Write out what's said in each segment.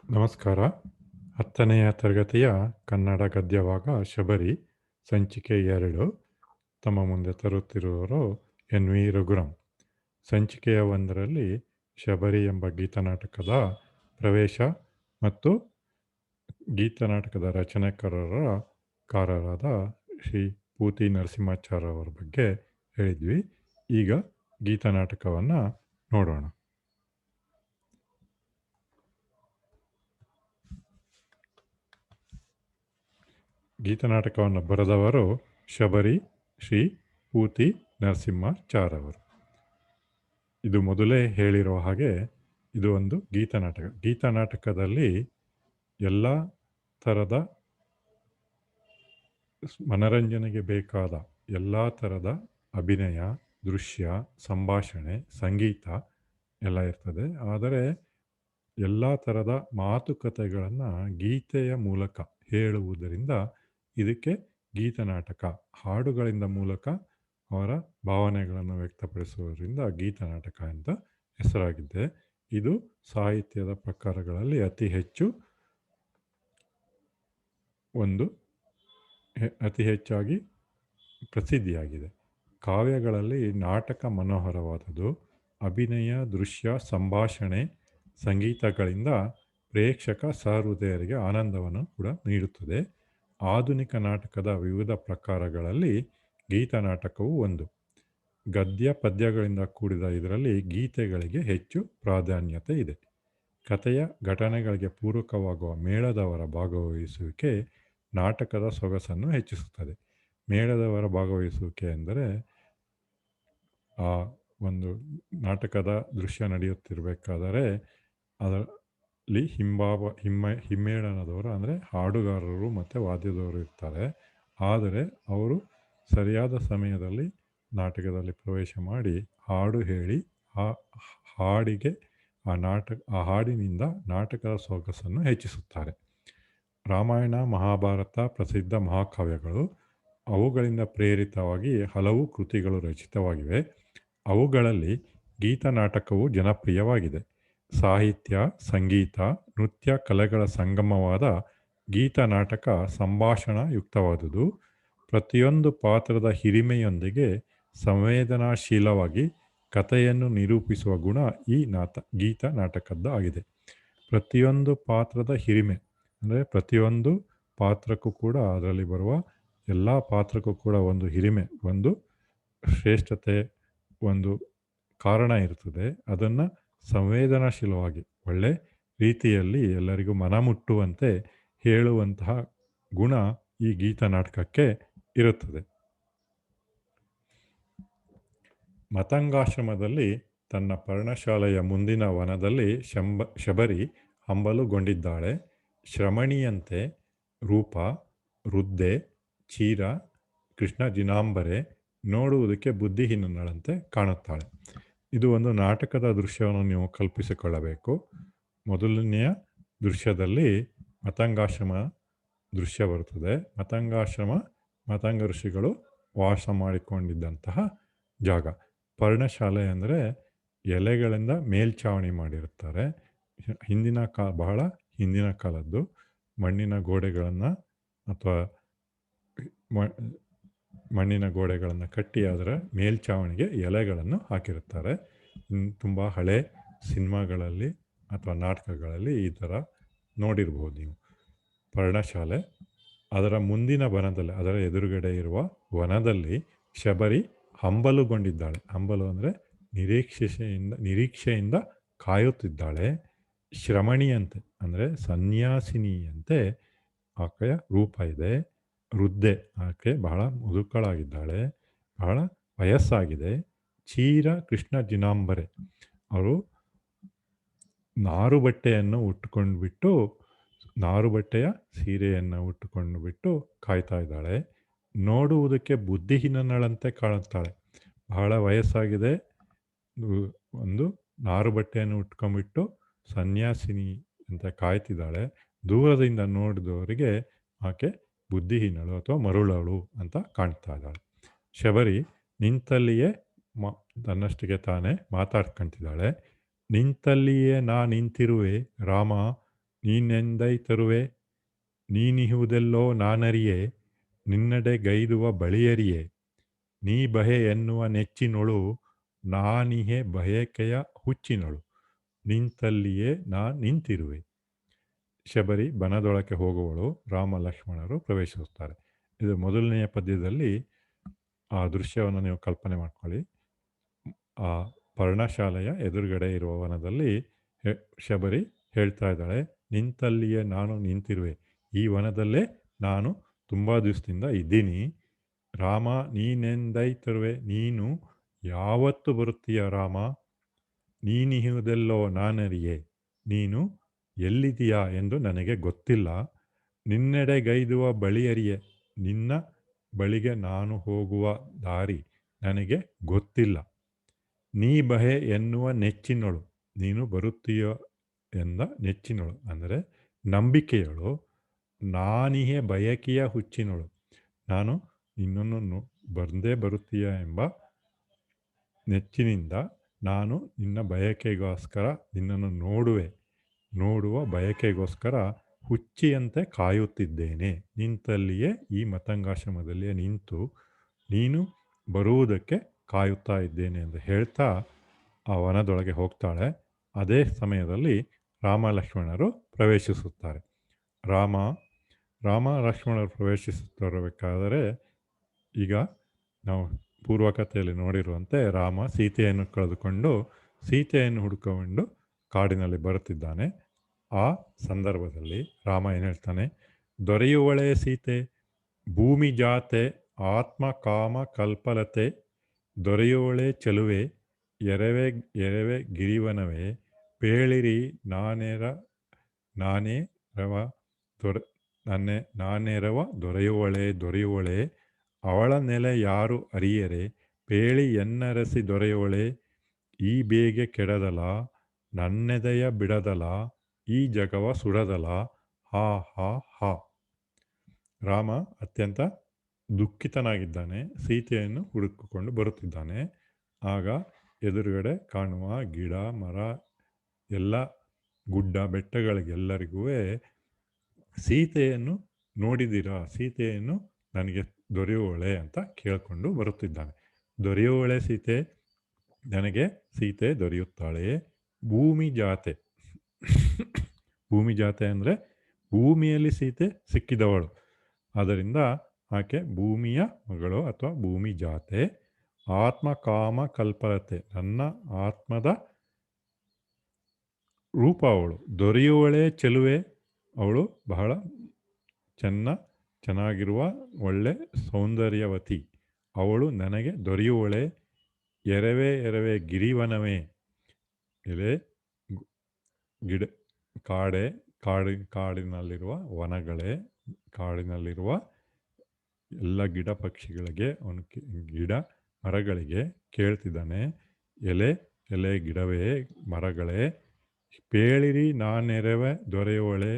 ನಮಸ್ಕಾರ. 10ನೆಯ ತರಗತಿಯ ಕನ್ನಡ ಗದ್ಯಭಾಗ ಶಬರಿ ಸಂಚಿಕೆ 2 ತಮ್ಮ ಮುಂದೆ ತರುತ್ತಿರುವವರು ಎನ್ ವಿ ರಘುರಾಮ್. ಸಂಚಿಕೆಯ 1ರಲ್ಲಿ ಶಬರಿ ಎಂಬ ಗೀತನಾಟಕದ ಪ್ರವೇಶ ಮತ್ತು ಗೀತನಾಟಕದ ರಚನೆಕಾರರಾದ ಶ್ರೀ ಪೂತಿ ನರಸಿಂಹಾಚಾರ್ಯ ಅವರ ಬಗ್ಗೆ ಹೇಳಿದ್ವಿ. ಈಗ ಗೀತನಾಟಕವನ್ನು ನೋಡೋಣ. ಗೀತನಾಟಕವನ್ನು ಬರೆದವರು ಶಬರಿ ಶ್ರೀ ಪೂತಿ ನರಸಿಂಹಾಚಾರ್ಯ ಅವರು. ಇದು ಮೊದಲೇ ಹೇಳಿರೋ ಹಾಗೆ ಇದು ಒಂದು ಗೀತನಾಟಕ. ಗೀತನಾಟಕದಲ್ಲಿ ಎಲ್ಲ ಥರದ ಮನರಂಜನೆಗೆ ಬೇಕಾದ ಎಲ್ಲ ಥರದ ಅಭಿನಯ, ದೃಶ್ಯ, ಸಂಭಾಷಣೆ, ಸಂಗೀತ ಎಲ್ಲ ಇರ್ತದೆ. ಆದರೆ ಎಲ್ಲ ಥರದ ಮಾತುಕತೆಗಳನ್ನು ಗೀತೆಯ ಮೂಲಕ ಹೇಳುವುದರಿಂದ ಇದಕ್ಕೆ ಗೀತನಾಟಕ, ಹಾಡುಗಳಿಂದ ಮೂಲಕ ಅವರ ಭಾವನೆಗಳನ್ನು ವ್ಯಕ್ತಪಡಿಸುವುದರಿಂದ ಗೀತನಾಟಕ ಅಂತ ಹೆಸರಾಗಿದೆ. ಇದು ಸಾಹಿತ್ಯದ ಪ್ರಕಾರಗಳಲ್ಲಿ ಅತಿ ಹೆಚ್ಚಾಗಿ ಪ್ರಸಿದ್ಧಿಯಾಗಿದೆ. ಕಾವ್ಯಗಳಲ್ಲಿ ನಾಟಕ ಮನೋಹರವಾದುದು. ಅಭಿನಯ, ದೃಶ್ಯ, ಸಂಭಾಷಣೆ, ಸಂಗೀತಗಳಿಂದ ಪ್ರೇಕ್ಷಕ ಸಹೃದಯರಿಗೆ ಆನಂದವನ್ನು ಕೂಡ ನೀಡುತ್ತದೆ. ಆಧುನಿಕ ನಾಟಕದ ವಿವಿಧ ಪ್ರಕಾರಗಳಲ್ಲಿ ಗೀತನಾಟಕವು ಒಂದು. ಗದ್ಯ ಪದ್ಯಗಳಿಂದ ಕೂಡಿದ ಇದರಲ್ಲಿ ಗೀತೆಗಳಿಗೆ ಹೆಚ್ಚು ಪ್ರಾಧಾನ್ಯತೆ ಇದೆ. ಕಥೆಯ ಘಟನೆಗಳಿಗೆ ಪೂರಕವಾಗುವ ಮೇಳದವರ ಭಾಗವಹಿಸುವಿಕೆ ನಾಟಕದ ಸೊಗಸನ್ನು ಹೆಚ್ಚಿಸುತ್ತದೆ. ಮೇಳದವರ ಭಾಗವಹಿಸುವಿಕೆ ಎಂದರೆ ಆ ಒಂದು ನಾಟಕದ ದೃಶ್ಯ ನಡೆಯುತ್ತಿರಬೇಕಾದರೆ ಅದರಲ್ಲಿ ಹಿಮ್ಮೇಳನದವರು ಅಂದರೆ ಹಾಡುಗಾರರು ಮತ್ತು ವಾದ್ಯದವರು ಇರ್ತಾರೆ. ಆದರೆ ಅವರು ಸರಿಯಾದ ಸಮಯದಲ್ಲಿ ನಾಟಕದಲ್ಲಿ ಪ್ರವೇಶ ಮಾಡಿ ಹಾಡು ಹೇಳಿ ಆ ಹಾಡಿನಿಂದ ನಾಟಕದ ಸೊಗಸನ್ನು ಹೆಚ್ಚಿಸುತ್ತಾರೆ. ರಾಮಾಯಣ, ಮಹಾಭಾರತ ಪ್ರಸಿದ್ಧ ಮಹಾಕಾವ್ಯಗಳು. ಅವುಗಳಿಂದ ಪ್ರೇರಿತವಾಗಿ ಹಲವು ಕೃತಿಗಳು ರಚಿತವಾಗಿವೆ. ಅವುಗಳಲ್ಲಿ ಗೀತನಾಟಕವು ಜನಪ್ರಿಯವಾಗಿದೆ. ಸಾಹಿತ್ಯ, ಸಂಗೀತ, ನೃತ್ಯ ಕಲೆಗಳ ಸಂಗಮವಾದ ಗೀತನಾಟಕ ಸಂಭಾಷಣಾಯುಕ್ತವಾದುದು. ಪ್ರತಿಯೊಂದು ಪಾತ್ರದ ಹಿರಿಮೆಯೊಂದಿಗೆ ಸಂವೇದನಾಶೀಲವಾಗಿ ಕಥೆಯನ್ನು ನಿರೂಪಿಸುವ ಗುಣ ಈ ಗೀತನಾಟಕದ್ದಾಗಿದೆ. ಪ್ರತಿಯೊಂದು ಪಾತ್ರದ ಹಿರಿಮೆ ಅಂದರೆ ಪ್ರತಿಯೊಂದು ಪಾತ್ರಕ್ಕೂ ಕೂಡ ಅದರಲ್ಲಿ ಬರುವ ಎಲ್ಲ ಪಾತ್ರಕ್ಕೂ ಕೂಡ ಒಂದು ಹಿರಿಮೆ, ಒಂದು ಶ್ರೇಷ್ಠತೆ, ಒಂದು ಕಾರಣ ಇರ್ತದೆ. ಅದನ್ನು ಸಂವೇದನಾಶೀಲವಾಗಿ ಒಳ್ಳೆ ರೀತಿಯಲ್ಲಿ ಎಲ್ಲರಿಗೂ ಮನಮುಟ್ಟುವಂತೆ ಹೇಳುವಂತಹ ಗುಣ ಈ ಗೀತನಾಟಕಕ್ಕೆ ಇರುತ್ತದೆ. ಮತಂಗಾಶ್ರಮದಲ್ಲಿ ತನ್ನ ಪರ್ಣಶಾಲೆಯ ಮುಂದಿನ ವನದಲ್ಲಿ ಶಬರಿ ಹಂಬಲುಗೊಂಡಿದ್ದಾಳೆ. ಶ್ರಮಣಿಯಂತೆ ರೂಪ, ವೃದ್ಧೆ, ಚೀರ, ಕೃಷ್ಣ ಜಿನಾಂಬರೆ, ನೋಡುವುದಕ್ಕೆ ಬುದ್ಧಿಹೀನಳಂತೆ ಕಾಣುತ್ತಾಳೆ. ಇದು ಒಂದು ನಾಟಕದ ದೃಶ್ಯವನ್ನು ನೀವು ಕಲ್ಪಿಸಿಕೊಳ್ಳಬೇಕು. ಮೊದಲನೆಯ ದೃಶ್ಯದಲ್ಲಿ ಮತಂಗಾಶ್ರಮ ದೃಶ್ಯ ಬರುತ್ತದೆ. ಮತಂಗ ಋಷಿಗಳು ವಾಸ ಮಾಡಿಕೊಂಡಿದ್ದಂತಹ ಜಾಗ. ಪರ್ಣಶಾಲೆ ಅಂದರೆ ಎಲೆಗಳಿಂದ ಮೇಲ್ಛಾವಣಿ ಮಾಡಿರುತ್ತಾರೆ. ಬಹಳ ಹಿಂದಿನ ಕಾಲದ್ದು ಮಣ್ಣಿನ ಗೋಡೆಗಳನ್ನು ಅಥವಾ ಮಣ್ಣಿನ ಗೋಡೆಗಳನ್ನು ಕಟ್ಟಿ ಅದರ ಮೇಲ್ಛಾವಣಿಗೆ ಎಲೆಗಳನ್ನು ಹಾಕಿರುತ್ತಾರೆ. ತುಂಬ ಹಳೆ ಸಿನಿಮಾಗಳಲ್ಲಿ ಅಥವಾ ನಾಟಕಗಳಲ್ಲಿ ಈ ಥರ ನೋಡಿರ್ಬೋದು ನೀವು. ಪರ್ಣಶಾಲೆ ಅದರ ಮುಂದಿನ ವನದಲ್ಲಿ, ಅದರ ಎದುರುಗಡೆ ಇರುವ ವನದಲ್ಲಿ ಶಬರಿ ಹಂಬಲುಗೊಂಡಿದ್ದಾಳೆ. ಹಂಬಲು ಅಂದರೆ ನಿರೀಕ್ಷೆಯಿಂದ ಕಾಯುತ್ತಿದ್ದಾಳೆ. ಶ್ರಮಣಿಯಂತೆ ಅಂದರೆ ಸನ್ಯಾಸಿನಿಯಂತೆ ಆಕೆಯ ರೂಪ ಇದೆ. ವೃದ್ಧೆ, ಆಕೆ ಬಹಳ ಮುದುಕಳಾಗಿದ್ದಾಳೆ, ಬಹಳ ವಯಸ್ಸಾಗಿದೆ. ಚೀರ, ಕೃಷ್ಣ ಜಿನಾಂಬರೆ, ಅವರು ನಾರು ಬಟ್ಟೆಯ ಸೀರೆಯನ್ನು ಉಟ್ಟುಕೊಂಡು ಬಿಟ್ಟು ಕಾಯ್ತಾ ಇದ್ದಾಳೆ. ನೋಡುವುದಕ್ಕೆ ಬುದ್ಧಿಹೀನಳಂತೆ ಕಾಣುತ್ತಾಳೆ. ಬಹಳ ವಯಸ್ಸಾಗಿದೆ, ಒಂದು ನಾರು ಬಟ್ಟೆಯನ್ನು ಉಟ್ಕೊಂಡ್ಬಿಟ್ಟು ಸನ್ಯಾಸಿನಿ ಅಂತ ಕಾಯ್ತಿದ್ದಾಳೆ. ದೂರದಿಂದ ನೋಡಿದವರಿಗೆ ಆಕೆ ಬುದ್ಧಿಹೀನಳು ಅಥವಾ ಮರುಳಳು ಅಂತ ಕಾಣ್ತಾ ಇದ್ದಾಳೆ. ಶಬರಿ ನಿಂತಲ್ಲಿಯೇ ತನ್ನಷ್ಟಿಗೆ ತಾನೇ ಮಾತಾಡ್ಕೊಂತಿದ್ದಾಳೆ. ನಿಂತಲ್ಲಿಯೇ ನಾ ನಿಂತಿರುವೆ ರಾಮ, ನೀನೆಂದೈ ತರುವೆ ನೀನಿಹುದೆಲ್ಲೋ ನಾನರಿಯೆ ನಿನ್ನಡೆ ಗೈದುವ ಬಳಿಯರಿಯೆ ನೀ ಬಹೆ ಎನ್ನುವ ನೆಚ್ಚಿನೊಳು ನಾನಿಹೆ ಬಯಕೆಯ ಹುಚ್ಚಿನೊಳು ನಿಂತಲ್ಲಿಯೇ ನಾ ನಿಂತಿರುವೆ. ಶಬರಿ ಬನದೊಳಕ್ಕೆ ಹೋಗುವಳು, ರಾಮ ಲಕ್ಷ್ಮಣರು ಪ್ರವೇಶಿಸುತ್ತಾರೆ. ಇದು ಮೊದಲನೆಯ ಪದ್ಯದಲ್ಲಿ ಆ ದೃಶ್ಯವನ್ನು ನೀವು ಕಲ್ಪನೆ ಮಾಡ್ಕೊಳ್ಳಿ. ಆ ಪರ್ಣಶಾಲೆಯ ಎದುರುಗಡೆ ಇರುವ ವನದಲ್ಲಿ ಶಬರಿ ಹೇಳ್ತಾ ಇದ್ದಾಳೆ, ನಿಂತಲ್ಲಿಯೇ ನಾನು ನಿಂತಿರುವೆ, ಈ ವನದಲ್ಲೇ ನಾನು ತುಂಬ ದಿವಸದಿಂದ ಇದ್ದೀನಿ. ರಾಮ ನೀನೆಂದೈತರುವೆ, ನೀನು ಯಾವತ್ತು ಬರುತ್ತೀಯ ರಾಮ, ನೀನಿಹುದೆಲ್ಲೋ ನಾನರಿಯೆ, ನೀನು ಎಲ್ಲಿದೆಯಾ ಎಂದು ನನಗೆ ಗೊತ್ತಿಲ್ಲ. ನಿನ್ನೆಡೆಗೈದುವ ಬಳಿಯರಿಯೆ, ನಿನ್ನ ಬಳಿಗೆ ನಾನು ಹೋಗುವ ದಾರಿ ನನಗೆ ಗೊತ್ತಿಲ್ಲ. ನೀ ಬಹೆ ಎನ್ನುವ ನೆಚ್ಚಿನೊಳು, ನೀನು ಬರುತ್ತೀಯೋ ಎಂದ ನೆಚ್ಚಿನೊಳು ಅಂದರೆ ನಂಬಿಕೆಯಳು. ನಾನಿಹೆ ಬಯಕೆಯ ಹುಚ್ಚಿನೊಳು, ನಾನು ನಿನ್ನನ್ನು ಬಂದೇ ಬರುತ್ತೀಯ ಎಂಬ ನೆಚ್ಚಿನಿಂದ ನಾನು ನಿನ್ನ ಬಯಕೆಗೋಸ್ಕರ ನಿನ್ನನ್ನು ನೋಡುವ ಬಯಕೆಗೋಸ್ಕರ ಹುಚ್ಚಿಯಂತೆ ಕಾಯುತ್ತಿದ್ದೇನೆ. ನಿಂತಲ್ಲಿಯೇ ಈ ಮತಂಗಾಶ್ರಮದಲ್ಲಿಯೇ ನಿಂತು ನೀನು ಬರುವುದಕ್ಕೆ ಕಾಯುತ್ತಾ ಇದ್ದೇನೆ ಎಂದು ಹೇಳ್ತಾ ಆ ವನದೊಳಗೆ ಹೋಗ್ತಾಳೆ. ಅದೇ ಸಮಯದಲ್ಲಿ ರಾಮ ಲಕ್ಷ್ಮಣರು ಪ್ರವೇಶಿಸುತ್ತಾರೆ. ರಾಮ ಲಕ್ಷ್ಮಣರು ಪ್ರವೇಶಿಸುತ್ತಿರಬೇಕಾದರೆ ಈಗ ನಾವು ಪೂರ್ವಕಥೆಯಲ್ಲಿ ನೋಡಿರುವಂತೆ ರಾಮ ಸೀತೆಯನ್ನು ಕಳೆದುಕೊಂಡು ಸೀತೆಯನ್ನು ಹುಡುಕೊಂಡು ಕಾಡಿನಲ್ಲಿ ಬರುತ್ತಿದ್ದಾನೆ. ಆ ಸಂದರ್ಭದಲ್ಲಿ ರಾಮ ಏನು ಹೇಳ್ತಾನೆ, ದೊರೆಯುವಳೆ ಸೀತೆ ಭೂಮಿ ಜಾತೆ ಆತ್ಮ ಕಾಮ ಕಲ್ಪಲತೆ ದೊರೆಯುವಳೆ ಚೆಲುವೆ ಎರವೆ ಗಿರಿವನವೇ ಪೇಳಿರಿ ನಾನೇರವ ದೊರೆಯುವಳೆ ಅವಳ ನೆಲೆ ಯಾರು ಅರಿಯರೆ ಪೇಳಿ ಎನ್ನರಸಿ ದೊರೆಯುವಳೆ ಈ ಬೇಗೆ ಕೆಡದಲ ನನ್ನೆದೆಯ ಬಿಡದಲ ಈ ಜಗವ ಸುಡದಲ ಹಾ ಹಾ ಹಾ. ರಾಮ ಅತ್ಯಂತ ದುಃಖಿತನಾಗಿದ್ದಾನೆ, ಸೀತೆಯನ್ನು ಹುಡುಕಿಕೊಂಡು ಬರುತ್ತಿದ್ದಾನೆ. ಆಗ ಎದುರುಗಡೆ ಕಾಣುವ ಗಿಡ ಮರ ಎಲ್ಲ ಗುಡ್ಡ ಬೆಟ್ಟಗಳಿಗೆಲ್ಲರಿಗೂ ಸೀತೆಯನ್ನು ನೋಡಿದ್ದೀರಾ, ಸೀತೆಯನ್ನು ನನಗೆ ದೊರೆಯುವಳೆ ಅಂತ ಕೇಳಿಕೊಂಡು ಬರುತ್ತಿದ್ದಾನೆ. ದೊರೆಯುವಳೆ ಸೀತೆ, ನನಗೆ ಸೀತೆ ದೊರೆಯುತ್ತಾಳೆ. ಭೂಮಿ ಜಾತೆ ಭೂಮಿ ಜಾತೆ ಅಂದರೆ ಭೂಮಿಯಲ್ಲಿ ಸೀತೆ ಸಿಕ್ಕಿದವಳು, ಆದ್ದರಿಂದ ಆಕೆ ಭೂಮಿಯ ಮಗಳು ಅಥವಾ ಭೂಮಿ ಜಾತೆ. ಆತ್ಮ ಕಾಮ ಕಲ್ಪಲತೆ, ನನ್ನ ಆತ್ಮದ ರೂಪ ಅವಳು. ದೊರೆಯುವಳೆ ಚೆಲುವೆ, ಅವಳು ಬಹಳ ಚೆನ್ನಾಗಿರುವ ಒಳ್ಳೆ ಸೌಂದರ್ಯವತಿ, ಅವಳು ನನಗೆ ದೊರೆಯುವಳೆ. ಎರವೆ ಗಿರಿವನವೇ, ಎಲೆ ಕಾಡಿನಲ್ಲಿರುವ ವನಗಳೇ, ಕಾಡಿನಲ್ಲಿರುವ ಎಲ್ಲ ಗಿಡ ಪಕ್ಷಿಗಳಿಗೆ, ಅವನು ಗಿಡ ಮರಗಳಿಗೆ ಕೇಳ್ತಿದ್ದಾನೆ, ಎಲೆ ಗಿಡವೇ ಮರಗಳೇ ಪೇಳಿರಿ ನಾನೆರವೆ ದೊರೆಯುವಳೆ,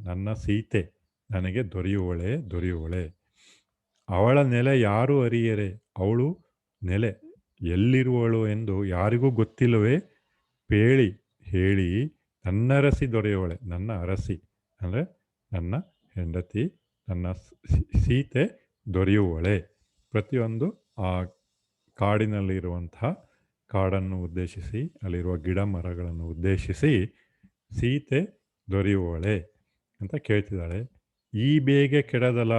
ನನ್ನ ಸೀತೆ ನನಗೆ ದೊರೆಯುವಳೆ. ಅವಳ ನೆಲೆ ಯಾರು ಅರಿಯರೆ, ಅವಳು ನೆಲೆ ಎಲ್ಲಿರುವಳು ಎಂದು ಯಾರಿಗೂ ಗೊತ್ತಿಲ್ಲವೇ. ಹೇಳಿ ನನ್ನರಸಿ ದೊರೆಯುವಳೆ, ನನ್ನ ಅರಸಿ ಅಂದರೆ ನನ್ನ ಹೆಂಡತಿ, ನನ್ನ ಸೀತೆ ದೊರೆಯುವಳೆ. ಪ್ರತಿಯೊಂದು ಆ ಕಾಡನ್ನು ಉದ್ದೇಶಿಸಿ, ಅಲ್ಲಿರುವ ಗಿಡ ಮರಗಳನ್ನು ಉದ್ದೇಶಿಸಿ ಸೀತೆ ದೊರೆಯುವಳೆ ಅಂತ ಕೇಳ್ತಿದ್ದಾಳೆ. ಈ ಬೇಗೆ ಕೆಡದಲ,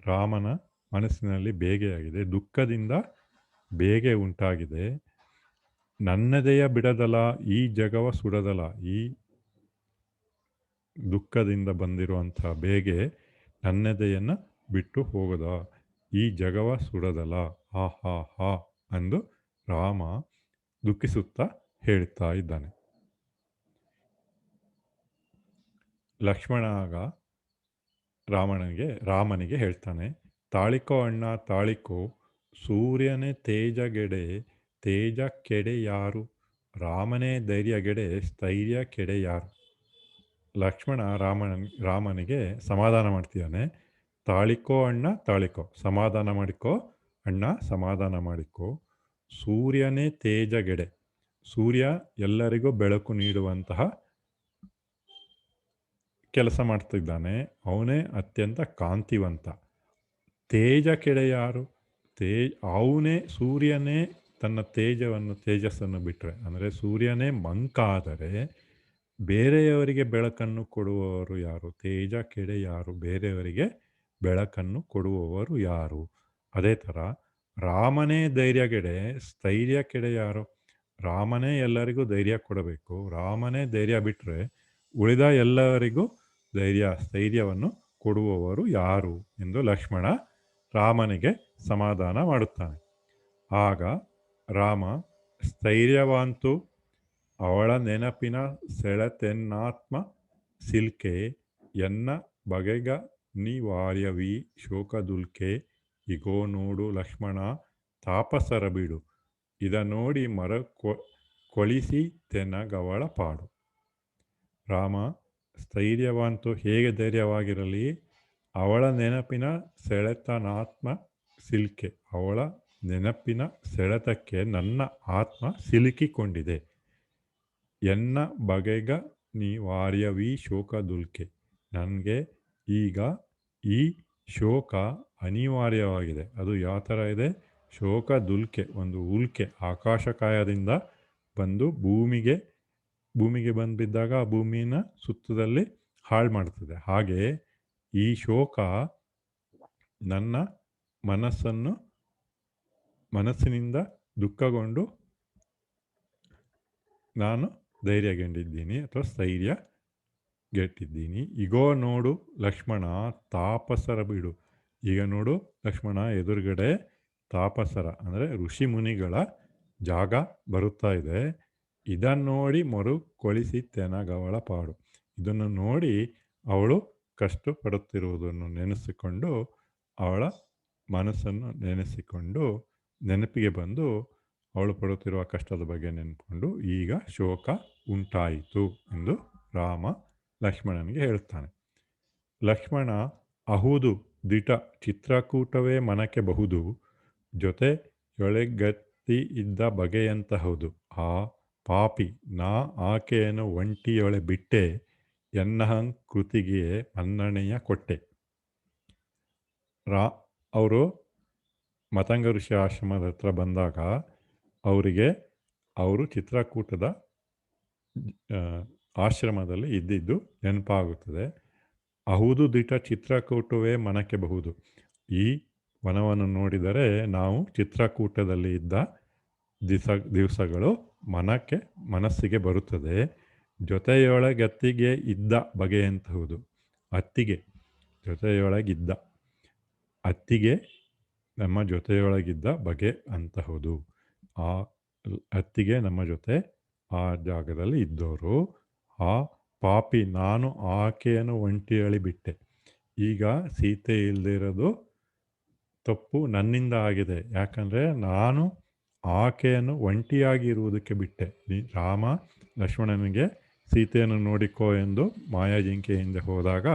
ರಾಮನ ಮನಸ್ಸಿನಲ್ಲಿ ಬೇಗೆಯಾಗಿದೆ, ದುಃಖದಿಂದ ಬೇಗೆ ಉಂಟಾಗಿದೆ. ನನ್ನದೆಯ ಬಿಡದಲ ಈ ಜಗವ ಸುಡದಲ, ಈ ದುಃಖದಿಂದ ಬಂದಿರುವಂಥ ಬೇಗೆ ನನ್ನದೆಯನ್ನು ಬಿಟ್ಟು ಹೋಗದ, ಈ ಜಗವ ಸುಡದಲ, ಹಾ ಹಾ ಹಾ ಎಂದು ರಾಮ ದುಃಖಿಸುತ್ತಾ ಹೇಳ್ತಾ ಇದ್ದಾನೆ. ಲಕ್ಷ್ಮಣ ಆಗ ರಾಮನಿಗೆ ಹೇಳ್ತಾನೆ, ತಾಳಿಕೋ ಅಣ್ಣ ತಾಳಿಕೋ, ಸೂರ್ಯನೇ ತೇಜಗೆಡೆ ತೇಜ ಕೆಡೆ ಯಾರು, ರಾಮನೇ ಧೈರ್ಯಗೆಡೆ ಸ್ಥೈರ್ಯ ಕೆಡೆ ಯಾರು. ಲಕ್ಷ್ಮಣ ರಾಮನಿಗೆ ಸಮಾಧಾನ ಮಾಡ್ತಿದ್ದಾನೆ. ತಾಳಿಕೋ ಅಣ್ಣ ತಾಳಿಕೋ, ಸಮಾಧಾನ ಮಾಡಿಕೋ ಅಣ್ಣ, ಸಮಾಧಾನ ಮಾಡಿಕೋ. ಸೂರ್ಯನೇ ತೇಜಗೆಡೆ, ಸೂರ್ಯ ಎಲ್ಲರಿಗೂ ಬೆಳಕು ನೀಡುವಂತಹ ಕೆಲಸ ಮಾಡ್ತಿದ್ದಾನೆ, ಅವನೇ ಅತ್ಯಂತ ಕಾಂತಿವಂತ. ತೇಜ ಕೆಡೆ ಯಾರು? ಅವನೇ ಸೂರ್ಯನೇ ತನ್ನ ತೇಜಸ್ಸನ್ನು ಬಿಟ್ಟರೆ, ಅಂದರೆ ಸೂರ್ಯನೇ ಮಂಕಾದರೆ ಬೇರೆಯವರಿಗೆ ಬೆಳಕನ್ನು ಕೊಡುವವರು ಯಾರು? ತೇಜ ಕೆಡೆ ಯಾರು? ಬೇರೆಯವರಿಗೆ ಬೆಳಕನ್ನು ಕೊಡುವವರು ಯಾರು? ಅದೇ ಥರ ರಾಮನೇ ಧೈರ್ಯಗೆಡೆ ಸ್ಥೈರ್ಯ ಕೆಡೆ ಯಾರು? ರಾಮನೇ ಎಲ್ಲರಿಗೂ ಧೈರ್ಯ ಕೊಡಬೇಕು. ರಾಮನೇ ಧೈರ್ಯ ಬಿಟ್ಟರೆ ಉಳಿದ ಎಲ್ಲರಿಗೂ ಸ್ಥೈರ್ಯವನ್ನು ಕೊಡುವವರು ಯಾರು ಎಂದು ಲಕ್ಷ್ಮಣ ರಾಮನಿಗೆ ಸಮಾಧಾನ ಮಾಡುತ್ತಾನೆ. ಆಗ ರಾಮ, ಸ್ಥೈರ್ಯವಂತು ಅವಳ ನೆನಪಿನ ಸೆಳೆತೆನ್ನಾತ್ಮ ಸಿಲ್ಕೆ ಎನ್ನ ಬಗೆಗ ನಿವಾರ್ಯವೀ ಶೋಕದುಲ್ಕೆ ಇಗೋ ನೋಡು ಲಕ್ಷ್ಮಣ ತಾಪಸರ ಬಿಡು ಇದ ನೋಡಿ ಮರ ಕೊಳಿಸಿ ತೆನಗವಳ ಪಾಡು. ರಾಮ ಸ್ಥೈರ್ಯವಂತು ಹೇಗೆ ಧೈರ್ಯವಾಗಿರಲಿ, ಅವಳ ನೆನಪಿನ ಸೆಳೆತನಾತ್ಮ ಸಿಲ್ಕೆ, ಅವಳ ನೆನಪಿನ ಸೆಳೆತಕ್ಕೆ ನನ್ನ ಆತ್ಮ ಸಿಲುಕಿಕೊಂಡಿದೆ. ಎನ್ನ ಬಗೆಗ ನಿವಾರ್ಯವೀ ಶೋಕದುಲ್ಕೆ, ನನಗೆ ಈಗ ಈ ಶೋಕ ಅನಿವಾರ್ಯವಾಗಿದೆ. ಅದು ಯಾವ ಥರ ಇದೆ? ಶೋಕದುಲ್ಕೆ, ಒಂದು ಉಲ್ಕೆ ಆಕಾಶಕಾಯದಿಂದ ಬಂದು ಭೂಮಿಗೆ ಬಂದು ಬಿದ್ದಾಗ ಆ ಭೂಮಿನ ಸುತ್ತದಲ್ಲಿ ಹಾಳು ಮಾಡ್ತದೆ. ಹಾಗೆ ಈ ಶೋಕ ನನ್ನ ಮನಸ್ಸಿನಿಂದ ದುಃಖಗೊಂಡು ನಾನು ಧೈರ್ಯಗೊಂಡಿದ್ದೀನಿ ಅಥವಾ ಸ್ಥೈರ್ಯಗೆಟ್ಟಿದ್ದೀನಿ. ಈಗೋ ನೋಡು ಲಕ್ಷ್ಮಣ ತಾಪಸರ ಬಿಡು. ಈಗ ನೋಡು ಲಕ್ಷ್ಮಣ, ಎದುರುಗಡೆ ತಾಪಸರ ಅಂದರೆ ಋಷಿ ಮುನಿಗಳ ಜಾಗ ಬರುತ್ತಾ ಇದೆ. ಇದನ್ನು ನೋಡಿ ಕೊಳಿಸಿ ತೆನಗವಳ ಪಾಡು. ಇದನ್ನು ನೋಡಿ ಅವಳು ಕಷ್ಟಪಡುತ್ತಿರುವುದನ್ನು ನೆನೆಸಿಕೊಂಡು, ಅವಳ ಮನಸ್ಸನ್ನು ನೆನಪಿಗೆ ಬಂದು ಅವಳು ಪಡುತ್ತಿರುವ ಕಷ್ಟದ ಬಗ್ಗೆ ನೆನೆದುಕೊಂಡು ಈಗ ಶೋಕ ಉಂಟಾಯಿತು ಎಂದು ರಾಮ ಲಕ್ಷ್ಮಣನಿಗೆ ಹೇಳುತ್ತಾನೆ. ಲಕ್ಷ್ಮಣ, ಅಹುದು ದಿಟ ಚಿತ್ರಕೂಟವೇ ಮನಕ್ಕೆ ಬಹುದು, ಜೊತೆ ಯೊಳೆಗತ್ತಿ ಇದ್ದ ಬಗೆಯಂತಹುದು. ಆ ಪಾಪಿ ನಾ ಆಕೆಯನ್ನು ಒಂಟಿಯೊಳೆ ಬಿಟ್ಟೆ, ಎನ್ನಹಂ ಕೃತಿಗೆ ಮನ್ನಣೆಯ ಕೊಟ್ಟೆ. ಅವರು ಮತಂಗ ಋಷಿ ಆಶ್ರಮದ ಹತ್ರ ಬಂದಾಗ ಅವರು ಚಿತ್ರಕೂಟದ ಆಶ್ರಮದಲ್ಲಿ ಇದ್ದಿದ್ದು ನೆನಪಾಗುತ್ತದೆ. ಅಹುದು ದಿಟ ಚಿತ್ರಕೂಟವೇ ಮನಕ್ಕೆ ಬಹುದು. ಈ ವನವನ್ನು ನೋಡಿದರೆ ನಾವು ಚಿತ್ರಕೂಟದಲ್ಲಿ ಇದ್ದ ದಿವಸಗಳು ಮನಸ್ಸಿಗೆ ಬರುತ್ತದೆ. ಜೊತೆಯೊಳಗತ್ತಿಗೆ ಇದ್ದ ಬಗೆಯಂತಹುದು. ಅತ್ತಿಗೆ ನಮ್ಮ ಜೊತೆಯೊಳಗಿದ್ದ ಬಗೆ ಅಂತಹುದು. ಆ ಅತ್ತಿಗೆ ನಮ್ಮ ಜೊತೆ ಆ ಜಾಗದಲ್ಲಿ ಇದ್ದವರು. ಆ ಪಾಪಿ ನಾನು ಆಕೆಯನ್ನು ಒಂಟಿಯಳಿ ಬಿಟ್ಟೆ. ಈಗ ಸೀತೆ ಇಲ್ಲದೆ ಇರೋದು ತಪ್ಪು ನನ್ನಿಂದ ಆಗಿದೆ. ಯಾಕಂದರೆ ನಾನು ಆಕೆಯನ್ನು ಒಂಟಿಯಾಗಿ ಇರುವುದಕ್ಕೆ ಬಿಟ್ಟೆ. ರಾಮ ಲಕ್ಷ್ಮಣನಿಗೆ ಸೀತೆಯನ್ನು ನೋಡಿಕೋ ಎಂದು ಮಾಯಾಜಿಂಕೆಯಿಂದ ಹೋದಾಗ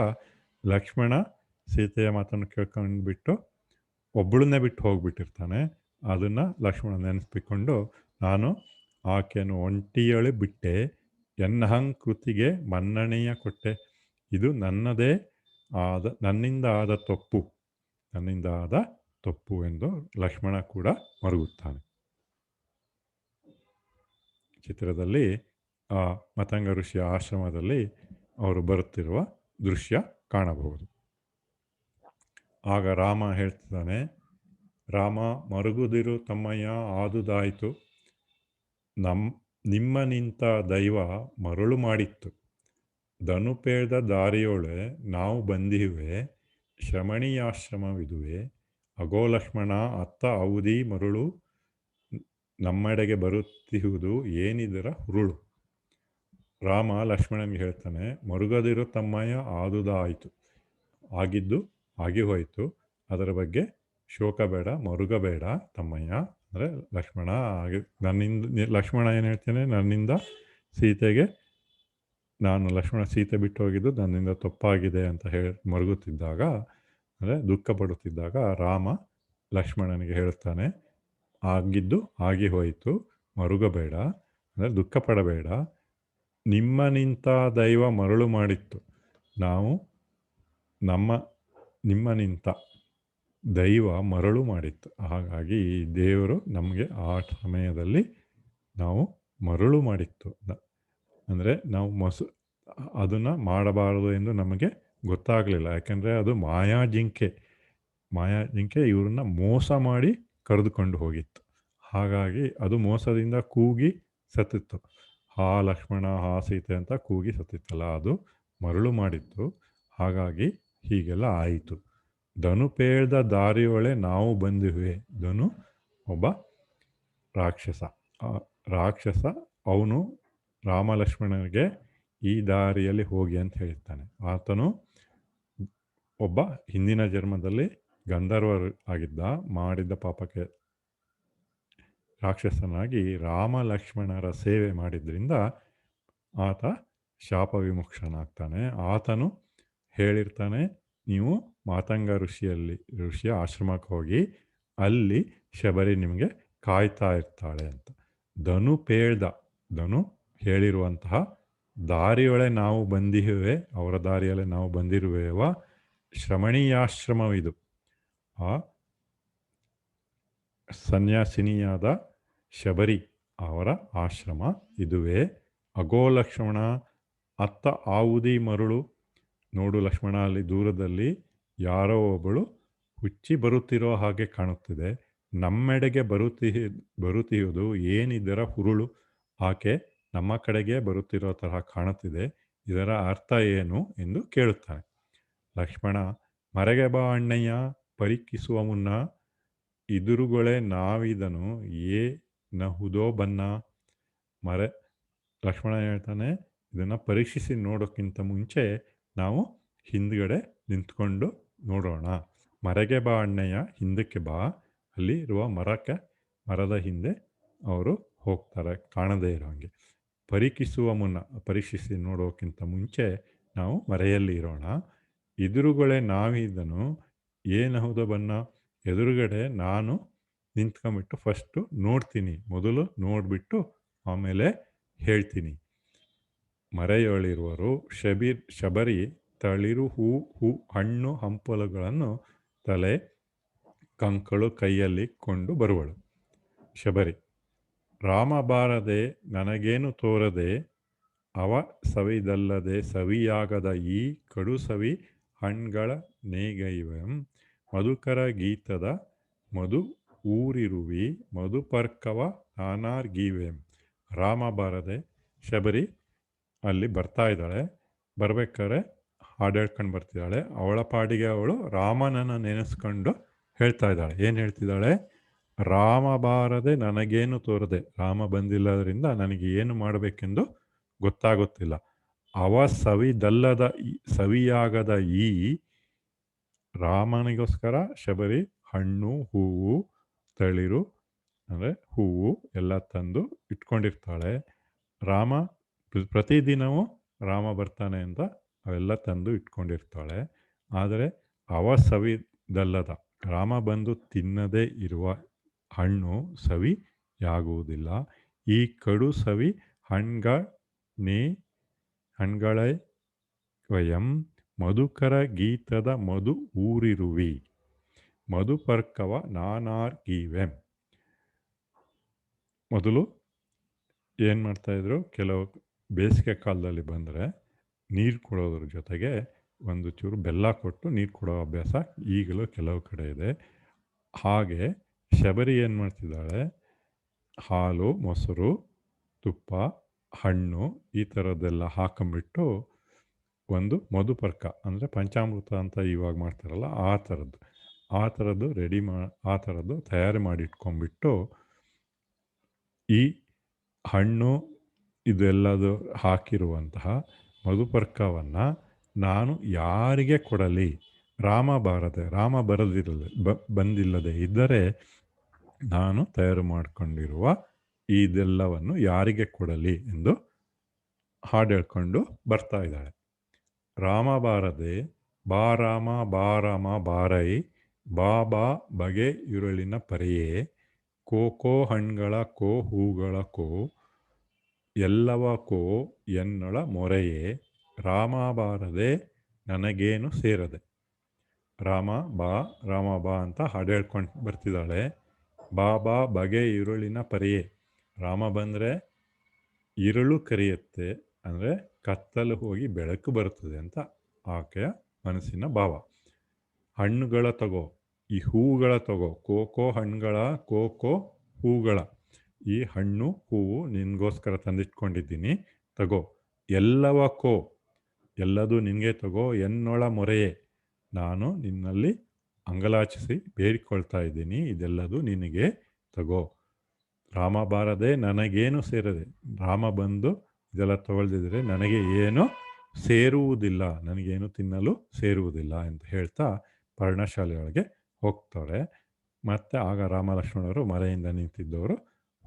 ಲಕ್ಷ್ಮಣ ಸೀತೆಯ ಮಾತನ್ನು ಕೇಳ್ಕೊಂಡ್ಬಿಟ್ಟು ಒಬ್ಬಳನ್ನೇ ಬಿಟ್ಟು ಹೋಗ್ಬಿಟ್ಟಿರ್ತಾನೆ. ಅದನ್ನು ಲಕ್ಷ್ಮಣ ನೆನೆಸ್ಬಿಕೊಂಡು, ನಾನು ಆಕೆಯನ್ನು ಒಂಟಿಯಳಿ ಬಿಟ್ಟೆ, ಎನ್ನಹಂ ಕೃತಿಗೆ ಮನ್ನಣೆಯ ಕೊಟ್ಟೆ. ಇದು ನನ್ನಿಂದ ಆದ ತಪ್ಪು ಎಂದು ಲಕ್ಷ್ಮಣ ಕೂಡ ಮರುಗುತ್ತಾನೆ. ಚಿತ್ರದಲ್ಲಿ ಆ ಮತಂಗ ಋಷಿಯ ಆಶ್ರಮದಲ್ಲಿ ಅವರು ಬರುತ್ತಿರುವ ದೃಶ್ಯ ಕಾಣಬಹುದು. ಆಗ ರಾಮ ಹೇಳ್ತಿದ್ದಾನೆ, ರಾಮ ಮರುಗುದಿರು ತಮ್ಮಯ್ಯ ಆದುದಾಯಿತು, ನಿಮ್ಮ ನಿಂತ ದೈವ ಮರಳು ಮಾಡಿತ್ತು. ಧನುಪೇಳ್ದ ದಾರಿಯೋಳೆ ನಾವು ಬಂದಿವೆ, ಶ್ರಮಣೀಯಾಶ್ರಮವಿದುವೆ. ಅಗೋ ಲಕ್ಷ್ಮಣ ಅತ್ತ ಔದಿ ಮರುಳು ನಮ್ಮೆಡೆಗೆ ಬರುತ್ತಿಹುದು, ಏನಿದರ ಹುರುಳು. ರಾಮ ಲಕ್ಷ್ಮಣನಿಗೆ ಹೇಳ್ತಾನೆ, ಮರುಗದಿರು ತಮ್ಮಯ್ಯ ಆದುದಾಯಿತು, ಆಗಿದ್ದು ಆಗಿ ಹೋಯಿತು, ಅದರ ಬಗ್ಗೆ ಶೋಕ ಬೇಡ, ಮರುಗಬೇಡ ತಮ್ಮಯ್ಯ. ಅಂದರೆ ಲಕ್ಷ್ಮಣ ಏನು ಹೇಳ್ತೇನೆ, ನನ್ನಿಂದ ಸೀತೆಗೆ ಲಕ್ಷ್ಮಣ ಸೀತೆ ಬಿಟ್ಟು ಹೋಗಿದ್ದು ನನ್ನಿಂದ ತಪ್ಪಾಗಿದೆ ಅಂತ ಮರುಗುತ್ತಿದ್ದಾಗ, ಅಂದರೆ ದುಃಖ ಪಡುತ್ತಿದ್ದಾಗ ರಾಮ ಲಕ್ಷ್ಮಣನಿಗೆ ಹೇಳ್ತಾನೆ, ಆಗಿದ್ದು ಆಗಿ ಹೋಯಿತು, ಮರುಗಬೇಡ, ಅಂದರೆ ದುಃಖ ಪಡಬೇಡ. ನಿಮ್ಮ ನಿಂತ ದೈವ ಮರಳು ಮಾಡಿತ್ತು. ನಾವು ನಿಮ್ಮನಿಂದ ದೈವ ಮರಳು ಮಾಡಿತ್ತು. ಹಾಗಾಗಿ ಈ ದೇವರು ನಮಗೆ ಆ ಸಮಯದಲ್ಲಿ ನಾವು ಮರಳು ಮಾಡಿತ್ತು. ಅಂದರೆ ನಾವು ಅದನ್ನು ಮಾಡಬಾರದು ಎಂದು ನಮಗೆ ಗೊತ್ತಾಗಲಿಲ್ಲ. ಯಾಕೆಂದರೆ ಅದು ಮಾಯಾ ಜಿಂಕೆ ಇವ್ರನ್ನ ಮೋಸ ಮಾಡಿ ಕರೆದುಕೊಂಡು ಹೋಗಿತ್ತು. ಹಾಗಾಗಿ ಅದು ಮೋಸದಿಂದ ಕೂಗಿ ಸತ್ತಿತ್ತು. ಹಾ ಲಕ್ಷ್ಮಣ, ಹಾ ಸೀತೆ ಅಂತ ಕೂಗಿ ಸತ್ತಿತ್ತಲ್ಲ, ಅದು ಮರಳು ಮಾಡಿತ್ತು. ಹಾಗಾಗಿ ಹೀಗೆಲ್ಲ ಆಯಿತು. ಧನು ಪೇಳ್ದ ದಾರಿಯೊಳೆ ನಾವು ಬಂದಿವೆ. ಧನು ಒಬ್ಬ ರಾಕ್ಷಸ. ಆ ರಾಕ್ಷಸ ಅವನು ರಾಮ ಲಕ್ಷ್ಮಣನಿಗೆ ಈ ದಾರಿಯಲ್ಲಿ ಹೋಗಿ ಅಂತ ಹೇಳ್ತಾನೆ. ಆತನು ಒಬ್ಬ ಹಿಂದಿನ ಜನ್ಮದಲ್ಲಿ ಗಂಧರ್ವರು ಆಗಿದ್ದ, ಮಾಡಿದ್ದ ಪಾಪಕ್ಕೆ ರಾಕ್ಷಸನಾಗಿ ರಾಮ ಲಕ್ಷ್ಮಣರ ಸೇವೆ ಮಾಡಿದ್ರಿಂದ ಆತ ಶಾಪ ವಿಮುಕ್ಷನಾಗ್ತಾನೆ. ಆತನು ಹೇಳಿರ್ತಾನೆ, ನೀವು ಮಾತಂಗ ಋಷಿಯ ಆಶ್ರಮಕ್ಕೆ ಹೋಗಿ ಅಲ್ಲಿ ಶಬರಿ ನಿಮಗೆ ಕಾಯ್ತಾ ಇರ್ತಾಳೆ ಅಂತ. ಧನು ಹೇಳಿರುವಂತಹ ದಾರಿಯೊಳೆ ನಾವು ಬಂದಿರುವೆ, ಅವರ ದಾರಿಯಲ್ಲೇ ನಾವು ಬಂದಿರುವೆವ. ಶ್ರಮಣೀಯಾಶ್ರಮವಿದು. ಆ ಸನ್ಯಾಸಿನಿಯಾದ ಶಬರಿ ಅವರ ಆಶ್ರಮ ಇದುವೇ. ಅಗೋ ಲಕ್ಷ್ಮಣ, ಅತ್ತ ಆವುದಿ ಮರುಳು. ನೋಡು ಲಕ್ಷ್ಮಣ, ಅಲ್ಲಿ ದೂರದಲ್ಲಿ ಯಾರೋ ಒಬ್ಬಳು ಹುಚ್ಚಿ ಬರುತ್ತಿರೋ ಹಾಗೆ ಕಾಣುತ್ತಿದೆ. ನಮ್ಮೆಡೆಗೆ ಬರುತ್ತಿರುವುದು ಏನಿದರ ಹುರುಳು. ಆಕೆ ನಮ್ಮ ಕಡೆಗೆ ಬರುತ್ತಿರೋ ತರಹ ಕಾಣುತ್ತಿದೆ. ಇದರ ಅರ್ಥ ಏನು ಎಂದು ಕೇಳುತ್ತಾನೆ. ಲಕ್ಷ್ಮಣ, ಮರೆಗೆ ಬಾ ಅಣ್ಣಯ್ಯ, ಪರೀಕ್ಷಿಸುವ ಮುನ್ನ ಇದುರುಗೊಳೆ ನಾವಿದನು ನಹುದೋ ಬನ್ನ. ಲಕ್ಷ್ಮಣ ಹೇಳ್ತಾನೆ, ಇದನ್ನು ಪರೀಕ್ಷಿಸಿ ನೋಡೋಕ್ಕಿಂತ ಮುಂಚೆ ನಾವು ಹಿಂದ್ಗಡೆ ನಿಂತ್ಕೊಂಡು ನೋಡೋಣ. ಮರೆಗೆ ಬಾ ಅಣ್ಣಯ್ಯ, ಹಿಂದಕ್ಕೆ ಬಾ. ಅಲ್ಲಿ ಇರುವ ಮರದ ಹಿಂದೆ ಅವರು ಹೋಗ್ತಾರೆ, ಕಾಣದೇ ಇರೋ ಹಾಗೆ. ಪರೀಕ್ಷಿಸಿ ನೋಡೋಕ್ಕಿಂತ ಮುಂಚೆ ನಾವು ಮರೆಯಲ್ಲಿ ಇರೋಣ. ಎದುರುಗಡೆ ನಾವಿದನು ಏನಹುದೋ ಬನ್ನ. ಎದುರುಗಡೆ ನಾನು ನಿಂತ್ಕೊಂಡ್ಬಿಟ್ಟು ಫಸ್ಟು ನೋಡ್ತೀನಿ, ಮೊದಲು ನೋಡಿಬಿಟ್ಟು ಆಮೇಲೆ ಹೇಳ್ತೀನಿ. ಮರೆಯೊಳಿರುವರು ಶಬರಿ ತಳಿರು ಹಣ್ಣು ಹಂಪಲುಗಳನ್ನು ತಲೆ ಕಂಕಳು ಕೈಯಲ್ಲಿ ಕೊಂಡು ಬರುವಳು. ಶಬರಿ, ರಾಮ ಬಾರದೆ ನನಗೇನು ತೋರದೆ, ಅವ ಸವಿದಲ್ಲದೆ ಸವಿಯಾಗದ ಈ ಕಡು ಸವಿ ಹಣ್ಗಳ ನೇಗೈವಂ. ಮಧುಕರ ಗೀತದ ಮಧು ಊರಿರುವಿ, ಮಧುಪರ್ಕವ ನಾನಾರ್ಗೀವೆಂ. ರಾಮ ಬಾರದೆ ಶಬರಿ ಅಲ್ಲಿ ಬರ್ತಾ ಇದ್ದಾಳೆ. ಬರ್ಬೇಕಾದ್ರೆ ಹಾಡು ಹೇಳ್ಕೊಂಡು ಬರ್ತಿದ್ದಾಳೆ. ಅವಳ ಪಾಡಿಗೆ ಅವಳು ರಾಮನನ್ನು ನೆನೆಸ್ಕೊಂಡು ಹೇಳ್ತಾ ಇದ್ದಾಳೆ. ಏನು ಹೇಳ್ತಿದ್ದಾಳೆ? ರಾಮ ಬಾರದೆ ನನಗೇನು ತೋರದೆ, ರಾಮ ಬಂದಿಲ್ಲದರಿಂದ ನನಗೆ ಏನು ಮಾಡಬೇಕೆಂದು ಗೊತ್ತಾಗುತ್ತಿಲ್ಲ. ಅವ ಸವಿಯಾಗದ ಈ ರಾಮನಿಗೋಸ್ಕರ ಶಬರಿ ಹಣ್ಣು ಹೂವು ತಳಿರು ಅಂದರೆ ಹೂವು ಎಲ್ಲ ತಂದು ಇಟ್ಕೊಂಡಿರ್ತಾಳೆ. ಪ್ರತಿದಿನವೂ ರಾಮ ಬರ್ತಾನೆ ಅಂತ ಅವೆಲ್ಲ ತಂದು ಇಟ್ಕೊಂಡಿರ್ತಾಳೆ. ಆದರೆ ಸವಿದಲ್ಲದ ರಾಮ ಬಂದು ತಿನ್ನದೇ ಇರುವ ಹಣ್ಣು ಸವಿಯಾಗುವುದಿಲ್ಲ. ಈ ಕಡು ಸವಿ ಹಣ್ಗಳೇ ವಯಂ ಮಧುಕರ ಗೀತದ ಮಧು ಊರಿರುವಿ, ಮಧುಪರ್ಕವ ನಾನಾರ್ಗೀವೆಂ. ಮೊದಲು ಏನು ಮಾಡ್ತಾಯಿದ್ರು, ಕೆಲವು ಬೇಸಿಗೆ ಕಾಲದಲ್ಲಿ ಬಂದರೆ ನೀರು ಕೊಡೋದ್ರ ಜೊತೆಗೆ ಒಂದು ಚೂರು ಬೆಲ್ಲ ಕೊಟ್ಟು ನೀರು ಕೊಡೋ ಅಭ್ಯಾಸ ಈಗಲೂ ಕೆಲವು ಕಡೆ ಇದೆ. ಹಾಗೆ ಶಬರಿ ಏನು ಮಾಡ್ತಿದ್ದಾಳೆ, ಹಾಲು, ಮೊಸರು, ತುಪ್ಪ, ಹಣ್ಣು ಈ ಥರದ್ದೆಲ್ಲ ಹಾಕೊಂಬಿಟ್ಟು ಒಂದು ಮಧುಪರ್ಕ ಅಂದರೆ ಪಂಚಾಮೃತ ಅಂತ ಇವಾಗ ಮಾಡ್ತಾರಲ್ಲ ಆ ಥರದ್ದು ತಯಾರು ಮಾಡಿ ಇಟ್ಕೊಂಡ್ಬಿಟ್ಟು ಈ ಹಣ್ಣು ಇದೆಲ್ಲದು ಹಾಕಿರುವಂತಹ ಮಧುಪರ್ಕವನ್ನು ನಾನು ಯಾರಿಗೆ ಕೊಡಲಿ? ರಾಮ ಬಂದಿಲ್ಲದೆ ಇದ್ದರೆ ನಾನು ತಯಾರು ಮಾಡಿಕೊಂಡಿರುವ ಇದೆಲ್ಲವನ್ನು ಯಾರಿಗೆ ಕೊಡಲಿ ಎಂದು ಹಾಡು ಹೇಳ್ಕೊಂಡು ಬರ್ತಾ ಇದ್ದಾಳೆ. ರಾಮ ಬಾರದೆ ಬಾರಾಮ ಬಾರಾಮ ಬಾರೈ, ಬಾಬಾ ಬಗೆ ಇರುಳಿನ ಪರೆಯೇ, ಕೋ ಹಣ್ಗಳ ಕೋ ಹೂಗಳ ಕೋ, ಎಲ್ಲವ ಕೋ ಎನ್ನೊಳ ಮೊರೆಯೇ. ರಾಮ ಬಾರದೆ ನನಗೇನು ಸೇರದೆ. ರಾಮ ಬಾ ರಾಮ ಬಾ ಅಂತ ಹಾಡು ಹೇಳ್ಕೊಂಡು ಬರ್ತಿದ್ದಾಳೆ. ಬಾ ಬಾ ಬಗೆ ಈರುಳಿನ ಪರಿಯೇ. ರಾಮ ಬಂದರೆ ഇരുಳು ಕರೆಯುತ್ತೆ, ಅಂದರೆ ಕತ್ತಲು ಹೋಗಿ ಬೆಳಕು ಬರುತ್ತದೆ ಅಂತ ಆಕೆಯ ಮನಸ್ಸಿನ ಭಾವ. ಹಣ್ಣುಗಳ ತಗೋ, ಈ ಹೂವುಗಳ ತಗೋ, ಕೋಕೋ ಹಣ್ಣುಗಳ, ಕೋಕೋ ಹೂಗಳ. ಈ ಹಣ್ಣು ಹೂವು ನಿನಗೋಸ್ಕರ ತಂದಿಟ್ಕೊಂಡಿದ್ದೀನಿ, ತಗೋ. ಎಲ್ಲವ ಕೋ, ಎಲ್ಲದೂ ನಿನಗೆ ತಗೋ. ಎನ್ನೊಳ ಮೊರೆಯೇ, ನಾನು ನಿನ್ನಲ್ಲಿ ಅಂಗಲಾಚಿಸಿ ಬೇಡಿಕೊಳ್ತಾ ಇದ್ದೀನಿ, ಇದೆಲ್ಲದೂ ನಿನಗೆ ತಗೋ. ರಾಮ ಬಾರದೆ ನನಗೇನು ಸೇರದೆ. ರಾಮ ಬಂದು ಇದೆಲ್ಲ ತಗೊಳ್ದಿದ್ರೆ ನನಗೆ ಏನು ಸೇರುವುದಿಲ್ಲ, ನನಗೇನು ತಿನ್ನಲು ಸೇರುವುದಿಲ್ಲ ಅಂತ ಹೇಳ್ತಾ ಪರ್ಣಶಾಲೆಯೊಳಗೆ ಹೋಗ್ತಾರೆ. ಮತ್ತು ಆಗ ರಾಮ ಲಕ್ಷ್ಮಣರು ಮರೆಯಿಂದ ನಿಂತಿದ್ದವರು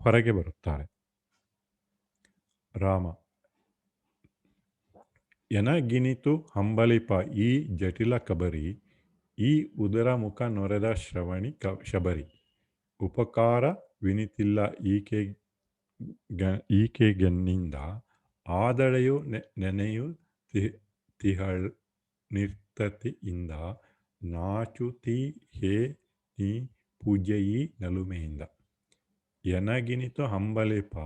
ಹೊರಗೆ ಬರುತ್ತಾರೆ. ರಾಮ ಎನಗಿನಿತು ಹಂಬಲಿಪ ಈ ಜಟಿಲ ಕಬರಿ, ಈ ಉದರ ಮುಖ ನೊರೆದ ಶ್ರವಣಿ ಶಬರಿ. ಉಪಕಾರ ವಿನಿತಿಲ್ಲ ಈಕೆಗೆನ್ನಿಂದ, ಆದಳೆಯು ನೆನೆಯು ತಿಹಳ್ ನಿರ್ತತಿಯಿಂದ. ನಾಚುತಿ ಹೇ ನೀ ಪೂಜ್ಯಯಿ ನಲುಮೆಯಿಂದ. ಎನಗಿನಿತು ಹಂಬಲಿಪ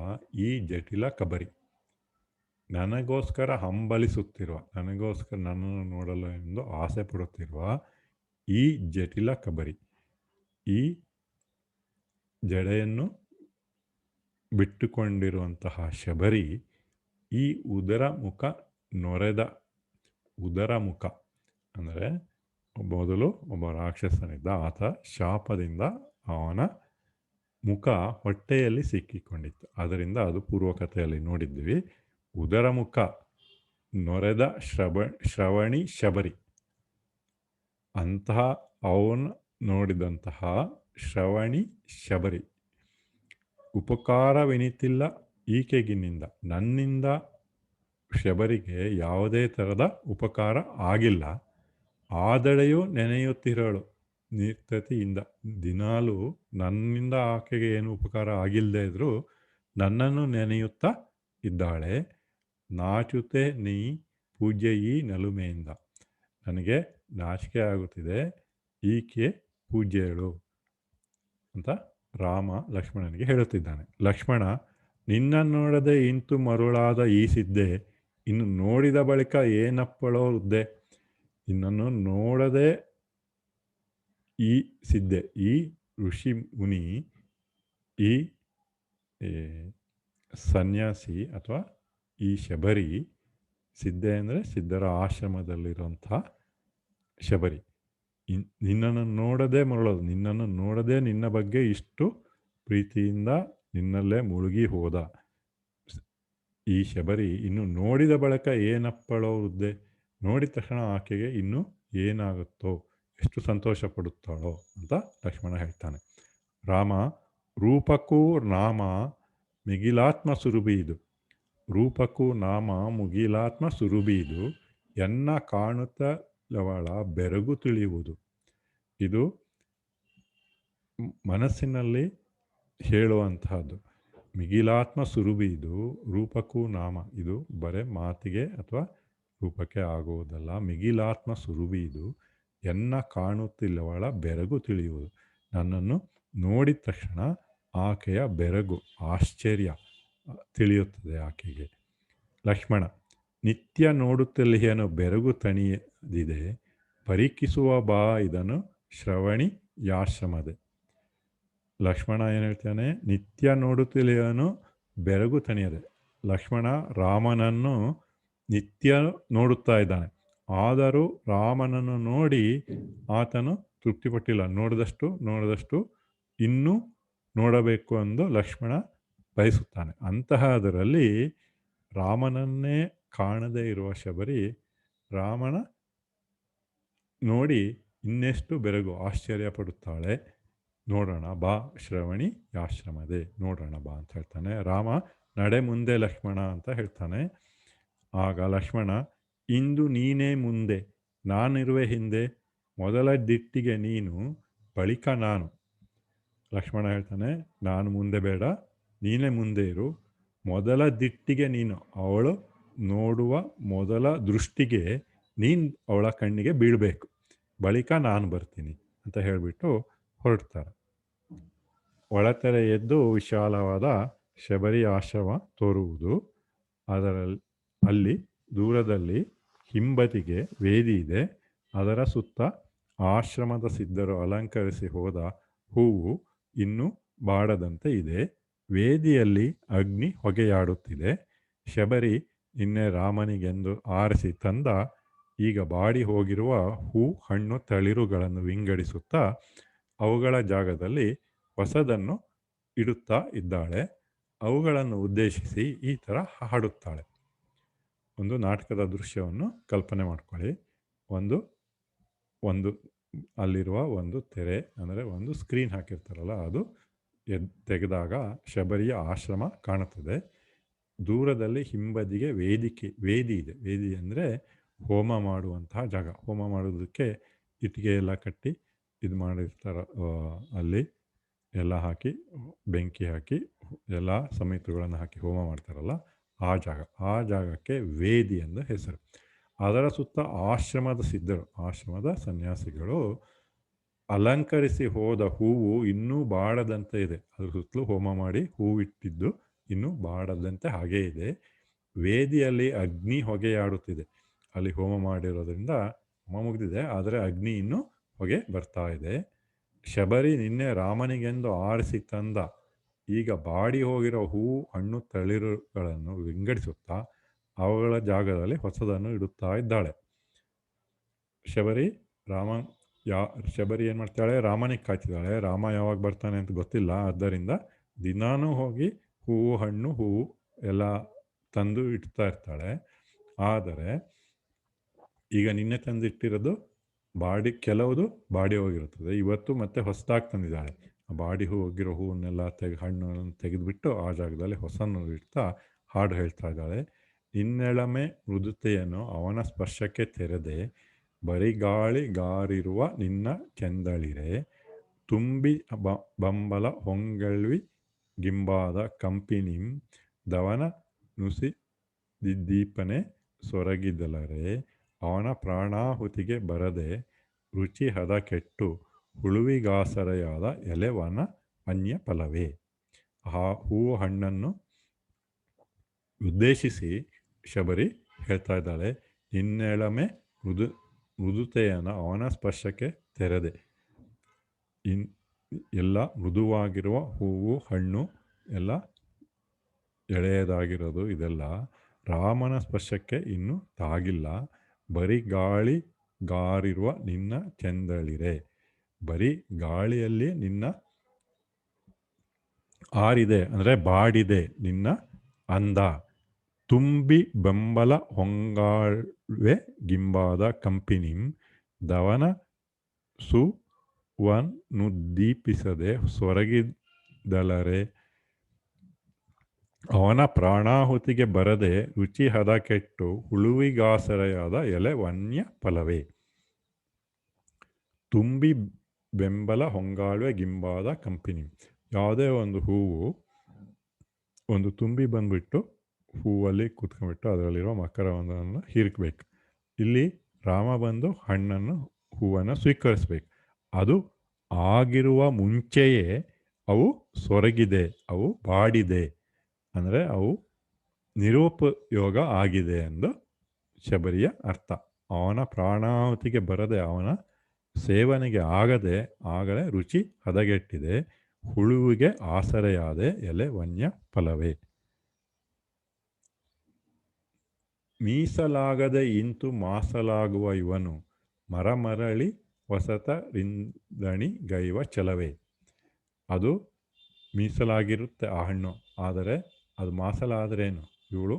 ಈ ಜಟಿಲ ಕಬರಿ, ನನಗೋಸ್ಕರ ಹಂಬಲಿಸುತ್ತಿರುವ, ನನಗೋಸ್ಕರ ನನ್ನನ್ನು ನೋಡಲು ಎಂದು ಆಸೆ ಪಡುತ್ತಿರುವ ಈ ಜಟಿಲ ಕಬರಿ, ಈ ಜಡೆಯನ್ನು ಬಿಟ್ಟುಕೊಂಡಿರುವಂತಹ ಶಬರಿ, ಈ ಉದರ ಮುಖ ನೊರೆದ. ಉದರ ಮುಖ ಅಂದರೆ ಮೊದಲು ಒಬ್ಬ ರಾಕ್ಷಸನಿದ್ದ, ಆತ ಶಾಪದಿಂದ ಅವನ ಮುಖ ಹೊಟ್ಟೆಯಲ್ಲಿ ಸಿಕ್ಕಿಕೊಂಡಿತ್ತು. ಅದರಿಂದ ಅದು ಪೂರ್ವಕಥೆಯಲ್ಲಿ ನೋಡಿದ್ವಿ. ಉದರ ಮುಖ ನೊರೆದ ಶ್ರವಣಿ ಶಬರಿ, ಅಂತಹ ಅವನು ನೋಡಿದಂತಹ ಶ್ರವಣಿ ಶಬರಿ. ಉಪಕಾರವೆನಿತಿಲ್ಲ ಈಕೆಗಿನಿಂದ, ನನ್ನಿಂದ ಶಬರಿಗೆ ಯಾವುದೇ ಥರದ ಉಪಕಾರ ಆಗಿಲ್ಲ. ಆದಳೆಯೂ ನೆನೆಯುತ್ತಿರಳು ನಿರ್ತತಿಯಿಂದ, ದಿನಾಲೂ ನನ್ನಿಂದ ಆಕೆಗೆ ಏನು ಉಪಕಾರ ಆಗಿಲ್ಲದೆ ಇದ್ದರೂ ನನ್ನನ್ನು ನೆನೆಯುತ್ತಾ ಇದ್ದಾಳೆ. ನಾಚುತೆ ನೀ ಪೂಜ್ಯಯಿ ನಲುಮೆಯಿಂದ, ನನಗೆ ನಾಚಿಕೆ ಆಗುತ್ತಿದೆ, ಈಕೆ ಪೂಜ್ಯಳು ಅಂತ ರಾಮ ಲಕ್ಷ್ಮಣನಿಗೆ ಹೇಳುತ್ತಿದ್ದಾನೆ. ಲಕ್ಷ್ಮಣ, ನಿನ್ನ ನೋಡದೆ ಇಂತು ಮರುಳಾದ ಈ ಸಿದ್ಧೆ, ಇನ್ನು ನೋಡಿದ ಬಳಿಕ ಏನಪ್ಪಳೋ ವೃದ್ಧೆ. ನಿನ್ನನ್ನು ನೋಡದೆ ಈ ಸಿದ್ಧೆ, ಈ ಋಷಿ ಮುನಿ, ಈ ಸನ್ಯಾಸಿ ಅಥವಾ ಈ ಶಬರಿ, ಸಿದ್ಧೆ ಅಂದರೆ ಸಿದ್ಧರ ಆಶ್ರಮದಲ್ಲಿರುವಂಥ ಶಬರಿ, ನಿನ್ನನ್ನು ನೋಡದೆ ಮರಳೋದು, ನಿನ್ನನ್ನು ನೋಡದೆ ನಿನ್ನ ಬಗ್ಗೆ ಇಷ್ಟು ಪ್ರೀತಿಯಿಂದ ನಿನ್ನಲ್ಲೇ ಮುಳುಗಿ ಹೋದ ಈ ಶಬರಿ ಇನ್ನು ನೋಡಿದ ಬಳಿಕ ಏನಪ್ಪಳೋ ವೃದ್ಧೆ, ನೋಡಿದ ತಕ್ಷಣ ಆಕೆಗೆ ಇನ್ನು ಏನಾಗುತ್ತೋ, ಎಷ್ಟು ಸಂತೋಷ ಪಡುತ್ತಾಳೋ ಅಂತ ಲಕ್ಷ್ಮಣ ಹೇಳ್ತಾನೆ. ರಾಮ, ರೂಪಕ್ಕೂ ನಾಮ ಮಿಗಿಲಾತ್ಮ ಸುರುಬೀದು. ರೂಪಕ್ಕೂ ನಾಮ ಮುಗಿಲಾತ್ಮ ಸುರುಬೀದು, ಎನ್ನ ಕಾಣುತ್ತಲವಳ ಬೆರಗು ತಿಳಿಯುವುದು. ಇದು ಮನಸ್ಸಿನಲ್ಲಿ ಹೇಳುವಂತಹದ್ದು. ಮಿಗಿಲಾತ್ಮ ಸುರುಬೀದು, ರೂಪಕ್ಕೂ ನಾಮ, ಇದು ಬರೇ ಮಾತಿಗೆ ಅಥವಾ ರೂಪಕ್ಕೆ ಆಗುವುದಲ್ಲ. ಮಿಗಿಲಾತ್ಮ ಸುರುಬೀದು, ಎನ್ನ ಕಾಣುತ್ತಿಲ್ಲವಳ ಬೆರಗು ತಿಳಿಯುವುದು. ನನ್ನನ್ನು ನೋಡಿದ ತಕ್ಷಣ ಆಕೆಯ ಬೆರಗು, ಆಶ್ಚರ್ಯ ತಿಳಿಯುತ್ತದೆ ಆಕೆಗೆ. ಲಕ್ಷ್ಮಣ, ನಿತ್ಯ ನೋಡುತ್ತಲಿಯನು ಬೆರಗು ತಣಿಯದಿದೆ, ಪರೀಕ್ಷಿಸುವ ಬಾ ಇದನ್ನು ಶ್ರವಣಿ ಯಾಶ್ರಮದೆ. ಲಕ್ಷ್ಮಣ ಏನು ಹೇಳ್ತಾನೆ, ನಿತ್ಯ ನೋಡುತ್ತಲಿಯನು ಬೆರಗು ತಣಿಯದೆ. ಲಕ್ಷ್ಮಣ ರಾಮನನ್ನು ನಿತ್ಯ ನೋಡುತ್ತಾ ಇದ್ದಾನೆ, ಆದರೂ ರಾಮನನ್ನು ನೋಡಿ ಆತನು ತೃಪ್ತಿಪಟ್ಟಿಲ್ಲ. ನೋಡಿದಷ್ಟು ಇನ್ನೂ ನೋಡಬೇಕು ಎಂದು ಲಕ್ಷ್ಮಣ ಬಯಸುತ್ತಾನೆ. ಅಂತಹದರಲ್ಲಿ ರಾಮನನ್ನೇ ಕಾಣದೇ ಇರುವ ಶಬರಿ ರಾಮನ ನೋಡಿ ಇನ್ನೆಷ್ಟು ಬೆರಗು ಆಶ್ಚರ್ಯ ಪಡುತ್ತಾಳೆ. ನೋಡೋಣ ಬಾ ಶ್ರವಣಿ ಯಾಶ್ರಮದೆ, ನೋಡೋಣ ಬಾ ಅಂತ ಹೇಳ್ತಾನೆ. ರಾಮ, ನಡೆ ಮುಂದೆ ಲಕ್ಷ್ಮಣ ಅಂತ ಹೇಳ್ತಾನೆ. ಆಗ ಲಕ್ಷ್ಮಣ, ಇಂದು ನೀನೇ ಮುಂದೆ, ನಾನಿರುವೆ ಹಿಂದೆ, ಮೊದಲ ದಿಟ್ಟಿಗೆ ನೀನು, ಬಳಿಕ ನಾನು. ಲಕ್ಷ್ಮಣ ಹೇಳ್ತಾನೆ, ನಾನು ಮುಂದೆ ಬೇಡ, ನೀನೇ ಮುಂದೆ ಇರು. ಮೊದಲ ದಿಟ್ಟಿಗೆ ನೀನು, ಅವಳು ನೋಡುವ ಮೊದಲ ದೃಷ್ಟಿಗೆ ನೀನು ಅವಳ ಕಣ್ಣಿಗೆ ಬೀಳಬೇಕು, ಬಳಿಕ ನಾನು ಬರ್ತೀನಿ ಅಂತ ಹೇಳಿಬಿಟ್ಟು ಹೊರಡ್ತಾರೆ. ಒಳತೆರೆ ಎದ್ದು ವಿಶಾಲವಾದ ಶಬರಿ ಆಶ್ರಮ ತೋರುವುದು. ಅಲ್ಲಿ ದೂರದಲ್ಲಿ ಹಿಂಬದಿಗೆ ವೇದಿ ಇದೆ. ಅದರ ಸುತ್ತ ಆಶ್ರಮದ ಸಿದ್ಧರು ಅಲಂಕರಿಸಿ ಹೋದ ಹೂವು ಇನ್ನೂ ಬಾಡದಂತೆ ಇದೆ. ವೇದಿಯಲ್ಲಿ ಅಗ್ನಿ ಹೊಗೆಯಾಡುತ್ತಿದೆ. ಶಬರಿ ನಿನ್ನೆ ರಾಮನಿಗೆಂದು ಆರಿಸಿ ತಂದ ಈಗ ಬಾಡಿ ಹೋಗಿರುವ ಹೂ ಹಣ್ಣು ತಳಿರುಗಳನ್ನು ವಿಂಗಡಿಸುತ್ತಾ ಅವುಗಳ ಜಾಗದಲ್ಲಿ ಹೊಸದನ್ನು ಇಡುತ್ತಾ ಇದ್ದಾಳೆ. ಅವುಗಳನ್ನು ಉದ್ದೇಶಿಸಿ ಈ ಥರ ಹಾಡುತ್ತಾಳೆ. ಒಂದು ನಾಟಕದ ದೃಶ್ಯವನ್ನು ಕಲ್ಪನೆ ಮಾಡ್ಕೊಳ್ಳಿ. ಒಂದು ಒಂದು ಅಲ್ಲಿರುವ ಒಂದು ತೆರೆ, ಅಂದರೆ ಒಂದು ಸ್ಕ್ರೀನ್ ಹಾಕಿರ್ತಾರಲ್ಲ, ಅದು ತೆಗೆದಾಗ ಶಬರಿಯ ಆಶ್ರಮ ಕಾಣುತ್ತದೆ. ದೂರದಲ್ಲಿ ಹಿಂಬದಿಗೆ ವೇದಿ ಇದೆ. ವೇದಿ ಅಂದರೆ ಹೋಮ ಮಾಡುವಂತಹ ಜಾಗ. ಹೋಮ ಮಾಡೋದಕ್ಕೆ ಇಟ್ಟಿಗೆ ಎಲ್ಲ ಕಟ್ಟಿ ಇದು ಮಾಡಿರ್ತಾರ, ಅಲ್ಲಿ ಎಲ್ಲ ಹಾಕಿ ಬೆಂಕಿ ಹಾಕಿ ಎಲ್ಲ ಸಮಿತಿಗಳನ್ನು ಹಾಕಿ ಹೋಮ ಮಾಡ್ತಾರಲ್ಲ, ಆ ಜಾಗಕ್ಕೆ ವೇದಿ ಎಂದ ಹೆಸರು. ಅದರ ಸುತ್ತ ಆಶ್ರಮದ ಸಿದ್ಧರು, ಆಶ್ರಮದ ಸನ್ಯಾಸಿಗಳು ಅಲಂಕರಿಸಿ ಹೋದ ಹೂವು ಇನ್ನೂ ಬಾಡದಂತೆ ಇದೆ. ಅದ್ರ ಸುತ್ತಲೂ ಹೋಮ ಮಾಡಿ ಹೂವಿಟ್ಟಿದ್ದು ಇನ್ನೂ ಬಾಡದಂತೆ ಹಾಗೇ ಇದೆ. ವೇದಿಯಲ್ಲಿ ಅಗ್ನಿ ಹೊಗೆಯಾಡುತ್ತಿದೆ. ಅಲ್ಲಿ ಹೋಮ ಮಾಡಿರೋದ್ರಿಂದ ಹೋಮ ಮುಗಿದಿದೆ, ಆದರೆ ಅಗ್ನಿ ಇನ್ನೂ ಹೊಗೆ ಬರ್ತಾ ಇದೆ. ಶಬರಿ ನಿನ್ನೆ ರಾಮನಿಗೆಂದು ಆರಿಸಿ ತಂದ ಈಗ ಬಾಡಿ ಹೋಗಿರೋ ಹೂವು ಹಣ್ಣು ತಳಿರುಗಳನ್ನು ವಿಂಗಡಿಸುತ್ತಾ ಅವುಗಳ ಜಾಗದಲ್ಲಿ ಹೊಸದನ್ನು ಇಡುತ್ತಾ ಇದ್ದಾಳೆ. ಶಬರಿ ಏನು ಮಾಡ್ತಾಳೆ? ರಾಮನಿಗೆ ಕಾಯ್ತಿದ್ದಾಳೆ. ರಾಮ ಯಾವಾಗ ಬರ್ತಾನೆ ಅಂತ ಗೊತ್ತಿಲ್ಲ. ಆದ್ದರಿಂದ ದಿನಾನೂ ಹೋಗಿ ಹೂವು ಹಣ್ಣು ಹೂವು ಎಲ್ಲ ತಂದು ಇಡ್ತಾ ಇರ್ತಾಳೆ. ಆದರೆ ಈಗ ನಿನ್ನೆ ತಂದು ಇಟ್ಟಿರೋದು ಕೆಲವುದು ಬಾಡಿ ಹೋಗಿರುತ್ತದೆ. ಇವತ್ತು ಮತ್ತೆ ಹೊಸದಾಗಿ ತಂದಿದ್ದಾಳೆ. ಆ ಬಾಡಿ ಹೋಗಿರೋ ಹೂವನ್ನೆಲ್ಲ ಹಣ್ಣನ್ನು ತೆಗೆದುಬಿಟ್ಟು ಆ ಜಾಗದಲ್ಲಿ ಹೊಸನ್ನು ಇಡ್ತಾ ಹಾಡು ಹೇಳ್ತಾ ಇದ್ದಾಳೆ. ಇನ್ನೆಳಮೆ ಮೃದುತೆಯನ್ನು ಅವನ ಸ್ಪರ್ಶಕ್ಕೆ ತೆರೆದೆ, ಬರಿಗಾಳಿಗಾರಿರುವ ನಿನ್ನ ಚೆಂದಳಿರೆ, ತುಂಬಿ ಬಂಬಲ ಹೊಂಗಳ್ವಿ ಗಿಂಬಾದ ಕಂಪಿನಿಂ, ದವನ ನುಸಿ ದೀಪನೆ ಸೊರಗಿದಲರೆ, ಅವನ ಪ್ರಾಣಾಹುತಿಗೆ ಬರದೆ ರುಚಿ ಹದ ಕೆಟ್ಟು ಹುಳುವಿಗಾಸರೆಯಾದ ಎಲೆವನ ಅನ್ಯ ಫಲವೇ. ಆ ಹೂವು ಹಣ್ಣನ್ನು ಉದ್ದೇಶಿಸಿ ಶಬರಿ ಹೇಳ್ತಾ ಇದ್ದಾಳೆ, ಇನ್ನೆಳಮೆ ಮೃದುತೆಯನ್ನು ಅವನ ಸ್ಪರ್ಶಕ್ಕೆ ತೆರೆದೆ. ಎಲ್ಲ ಮೃದುವಾಗಿರುವ ಹೂವು ಹಣ್ಣು ಎಲ್ಲ ಎಳೆಯದಾಗಿರೋದು ಇದೆಲ್ಲ ರಾಮನ ಸ್ಪರ್ಶಕ್ಕೆ ಇನ್ನೂ ತಾಗಿಲ್ಲ. ಬರೀ ಗಾಳಿಗಾರಿರುವ ನಿನ್ನ ಚೆಂದಳಿರೆ, ಬರೀ ಗಾಳಿಯಲ್ಲಿ ನಿನ್ನ ಆರಿದೆ ಅಂದರೆ ಬಾಡಿದೆ ನಿನ್ನ ಅಂದ. ತುಂಬಿ ಬೆಂಬಲ ಹೊಂಗಾಳ್ವೆ ಗಿಂಬಾದ ಕಂಪಿನಿಂ, ದವನ ಸುವನ್ನುದ್ದೀಪಿಸದೆ ಸೊರಗಿದಲರೆ, ಅವನ ಪ್ರಾಣಾಹುತಿಗೆ ಬರದೆ ರುಚಿ ಹದ ಕೆಟ್ಟು ಹುಳುವಿಗಾಸರೆಯಾದ ಎಲೆ ವನ್ಯ ಫಲವೇ. ತುಂಬಿ ಬೆಂಬಲ ಹೊಂಗಾಳ್ವೆ ಗಿಂಬಾದ ಕಂಪಿನಿ. ಯಾವುದೇ ಒಂದು ಹೂವು ಒಂದು ತುಂಬಿ ಬಂದ್ಬಿಟ್ಟು ಹೂವಲ್ಲಿ ಕೂತ್ಕೊಂಡ್ಬಿಟ್ಟು ಅದರಲ್ಲಿರೋ ಮಕರವನ್ನು ಹೀರ್ಕಬೇಕು. ಇಲ್ಲಿ ರಾಮ ಬಂದು ಹಣ್ಣನ್ನು ಹೂವನ್ನು ಸ್ವೀಕರಿಸ್ಬೇಕು. ಅದು ಆಗಿರುವ ಮುಂಚೆಯೇ ಅವು ಸೊರಗಿದೆ, ಅವು ಬಾಡಿದೆ, ಅಂದರೆ ಅವು ನಿರುಪಯೋಗ ಆಗಿದೆ ಎಂದು ಶಬರಿಯ ಅರ್ಥ. ಅವನ ಪ್ರಾಣಾಹುತಿಗೆ ಬರದೆ, ಅವನ ಸೇವನೆಗೆ ಆಗಲೇ ರುಚಿ ಹದಗೆಟ್ಟಿದೆ, ಹುಳುವಿಗೆ ಆಸರೆಯಾದೆ ಎಲೆ ವನ್ಯ ಫಲವೇ. ಮೀಸಲಾಗದೆ ಇಂತು ಮಾಸಲಾಗುವ ಇವನು, ಮರಮರಳಿ ಹೊಸತರಿಂದಣಿ ಗೈವ ಛಲವೇ. ಅದು ಮೀಸಲಾಗಿರುತ್ತೆ ಆ ಹಣ್ಣು, ಆದರೆ ಅದು ಮಾಸಲಾದರೇನು? ಇವಳು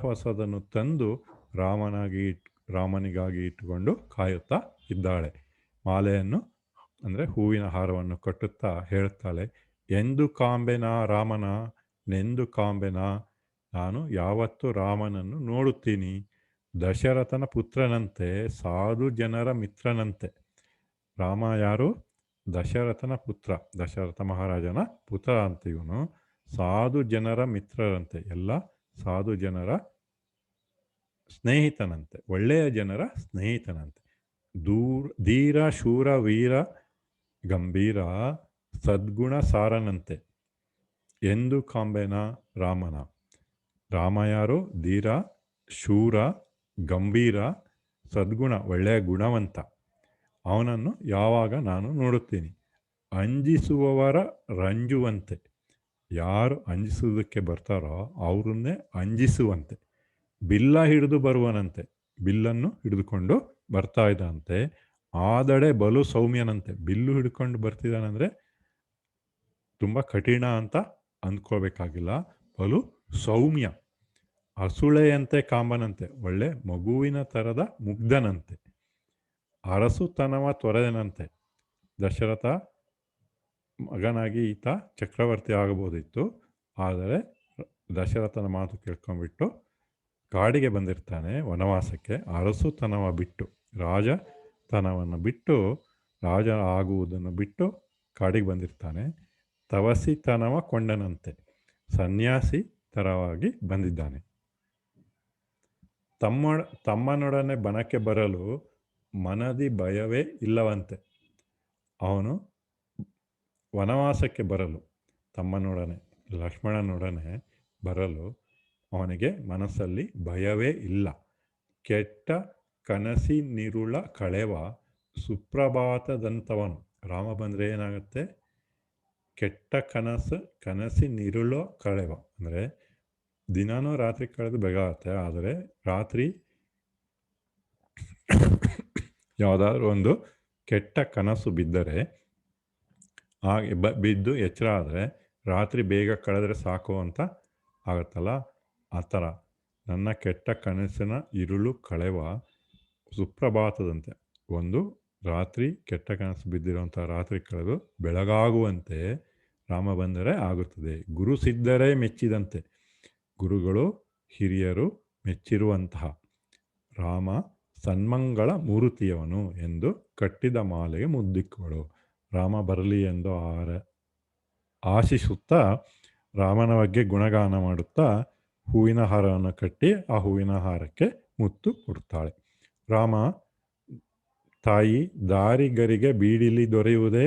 ಹೊಸದನ್ನು ತಂದು ರಾಮನಿಗಾಗಿ ಇಟ್ಟುಕೊಂಡು ಕಾಯುತ್ತಾ ಇದ್ದಾಳೆ. ಮಾಲೆಯನ್ನು ಅಂದರೆ ಹೂವಿನ ಹಾರವನ್ನು ಕಟ್ಟುತ್ತಾ ಹೇಳುತ್ತಾಳೆ, ಎಂದು ಕಾಂಬೆನಾ ರಾಮನ, ನೆಂದು ಕಾಂಬೆನಾ, ನಾನು ಯಾವತ್ತು ರಾಮನನ್ನು ನೋಡುತ್ತೀನಿ. ದಶರಥನ ಪುತ್ರನಂತೆ, ಸಾಧು ಜನರ ಮಿತ್ರನಂತೆ. ರಾಮ ಯಾರು? ದಶರಥನ ಪುತ್ರ, ದಶರಥ ಮಹಾರಾಜನ ಪುತ್ರ ಅಂತ ಇವನು. ಸಾಧು ಜನರ ಮಿತ್ರರಂತೆ, ಎಲ್ಲ ಸಾಧು ಜನರ ಸ್ನೇಹಿತನಂತೆ, ಒಳ್ಳೆಯ ಜನರ ಸ್ನೇಹಿತನಂತೆ. ಧೀರ ಶೂರ ವೀರ ಗಂಭೀರ ಸದ್ಗುಣ ಸಾರನಂತೆ ಎಂದು ಕಾಂಬೆನ ರಾಮನ. ರಾಮ ಯಾರು? ಧೀರ ಶೂರ ಗಂಭೀರ ಸದ್ಗುಣ, ಒಳ್ಳೆಯ ಗುಣವಂತ. ಅವನನ್ನು ಯಾವಾಗ ನಾನು ನೋಡುತ್ತೀನಿ. ಅಂಜಿಸುವವರ ರಂಜುವಂತೆ, ಯಾರು ಅಂಜಿಸುವುದಕ್ಕೆ ಬರ್ತಾರೋ ಅವ್ರನ್ನೇ ಅಂಜಿಸುವಂತೆ. ಬಿಲ್ಲ ಹಿಡಿದು ಬರುವನಂತೆ, ಬಿಲ್ಲನ್ನು ಹಿಡಿದುಕೊಂಡು ಬರ್ತಾ ಇದ್ದಂತೆ. ಆದಡೆ ಬಲು ಸೌಮ್ಯನಂತೆ, ಬಿಲ್ಲು ಹಿಡ್ಕೊಂಡು ಬರ್ತಿದ್ದಾನಂದರೆ ತುಂಬ ಕಠಿಣ ಅಂತ ಅಂದ್ಕೋಬೇಕಾಗಿಲ್ಲ, ಬಲು ಸೌಮ್ಯ. ಹಸುಳೆಯಂತೆ ಕಾಂಬನಂತೆ, ಒಳ್ಳೆ ಮಗುವಿನ ಥರದ ಮುಗ್ಧನಂತೆ. ಅರಸುತನವ ತೊರೆದನಂತೆ, ದಶರಥ ಮಗನಾಗಿ ಈತ ಚಕ್ರವರ್ತಿ ಆಗಬಹುದಿತ್ತು, ಆದರೆ ದಶರಥನ ಮಾತು ಕೇಳ್ಕೊಂಡ್ಬಿಟ್ಟು ಕಾಡಿಗೆ ಬಂದಿರ್ತಾನೆ ವನವಾಸಕ್ಕೆ. ಅರಸುತನವ ಬಿಟ್ಟು, ರಾಜತನವನ್ನು ಬಿಟ್ಟು, ರಾಜ ಆಗುವುದನ್ನು ಬಿಟ್ಟು ಕಾಡಿಗೆ ಬಂದಿರ್ತಾನೆ. ತವಸಿತನವ ಕೊಂಡನಂತೆ, ಸನ್ಯಾಸಿ ಥರವಾಗಿ ಬಂದಿದ್ದಾನೆ. ತಮ್ಮನೊಡನೆ ಬನಕ್ಕೆ ಬರಲು ಮನದಿ ಭಯವೇ ಇಲ್ಲವಂತೆ. ಅವನು ವನವಾಸಕ್ಕೆ ಬರಲು, ತಮ್ಮನೊಡನೆ ಲಕ್ಷ್ಮಣನೊಡನೆ ಬರಲು ಅವನಿಗೆ ಮನಸ್ಸಲ್ಲಿ ಭಯವೇ ಇಲ್ಲ. ಕೆಟ್ಟ ಕನಸಿನಿರುಳ ಕಳೆವ ಸುಪ್ರಭಾತದಂಥವನು. ರಾಮ ಬಂದರೆ ಏನಾಗುತ್ತೆ? ಕೆಟ್ಟ ಕನಸಿನಿರುಳ ಕಳೆವ ಅಂದರೆ ದಿನಾನೂ ರಾತ್ರಿ ಕಳೆದು ಬೇಗಾಗುತ್ತೆ, ಆದರೆ ರಾತ್ರಿ ಯಾವುದಾದ್ರೂ ಒಂದು ಕೆಟ್ಟ ಕನಸು ಬಿದ್ದರೆ, ಹಾಗೆ ಬಿದ್ದು ಎಚ್ಚರ ಆದರೆ ರಾತ್ರಿ ಬೇಗ ಕಳೆದ್ರೆ ಸಾಕು ಅಂತ ಆಗುತ್ತಲ್ಲ, ಆ ಥರ ನನ್ನ ಕೆಟ್ಟ ಕನಸಿನ ಇರುಳು ಕಳೆವ ಸುಪ್ರಭಾತದಂತೆ. ಒಂದು ರಾತ್ರಿ ಕೆಟ್ಟ ಕನಸು ಬಿದ್ದಿರುವಂಥ ರಾತ್ರಿ ಕಳೆದು ಬೆಳಗಾಗುವಂತೆ ರಾಮ ಬಂದರೆ ಆಗುತ್ತದೆ. ಗುರು ಸಿದ್ಧರೇ ಮೆಚ್ಚಿದಂತೆ, ಗುರುಗಳು ಹಿರಿಯರು ಮೆಚ್ಚಿರುವಂತಹ ರಾಮ ಸನ್ಮಂಗಳ ಮೂರ್ತಿಯವನು ಎಂದು ಕಟ್ಟಿದ ಮಾಲೆಗೆ ಮುದ್ದಿಕ್ಕಳು. ರಾಮ ಬರಲಿ ಎಂದು ಆಶಿಸುತ್ತಾ ರಾಮನ ಬಗ್ಗೆ ಗುಣಗಾನ ಮಾಡುತ್ತಾ ಹೂವಿನ ಹಾರವನ್ನು ಕಟ್ಟಿ ಆ ಹೂವಿನ ಹಾರಕ್ಕೆ ಮುತ್ತು ಕೊಡ್ತಾಳೆ. ರಾಮ ತಾಯಿ ದಾರಿಗರಿಗೆ ಬೀಡಿಲಿ ದೊರೆಯುವುದೇ.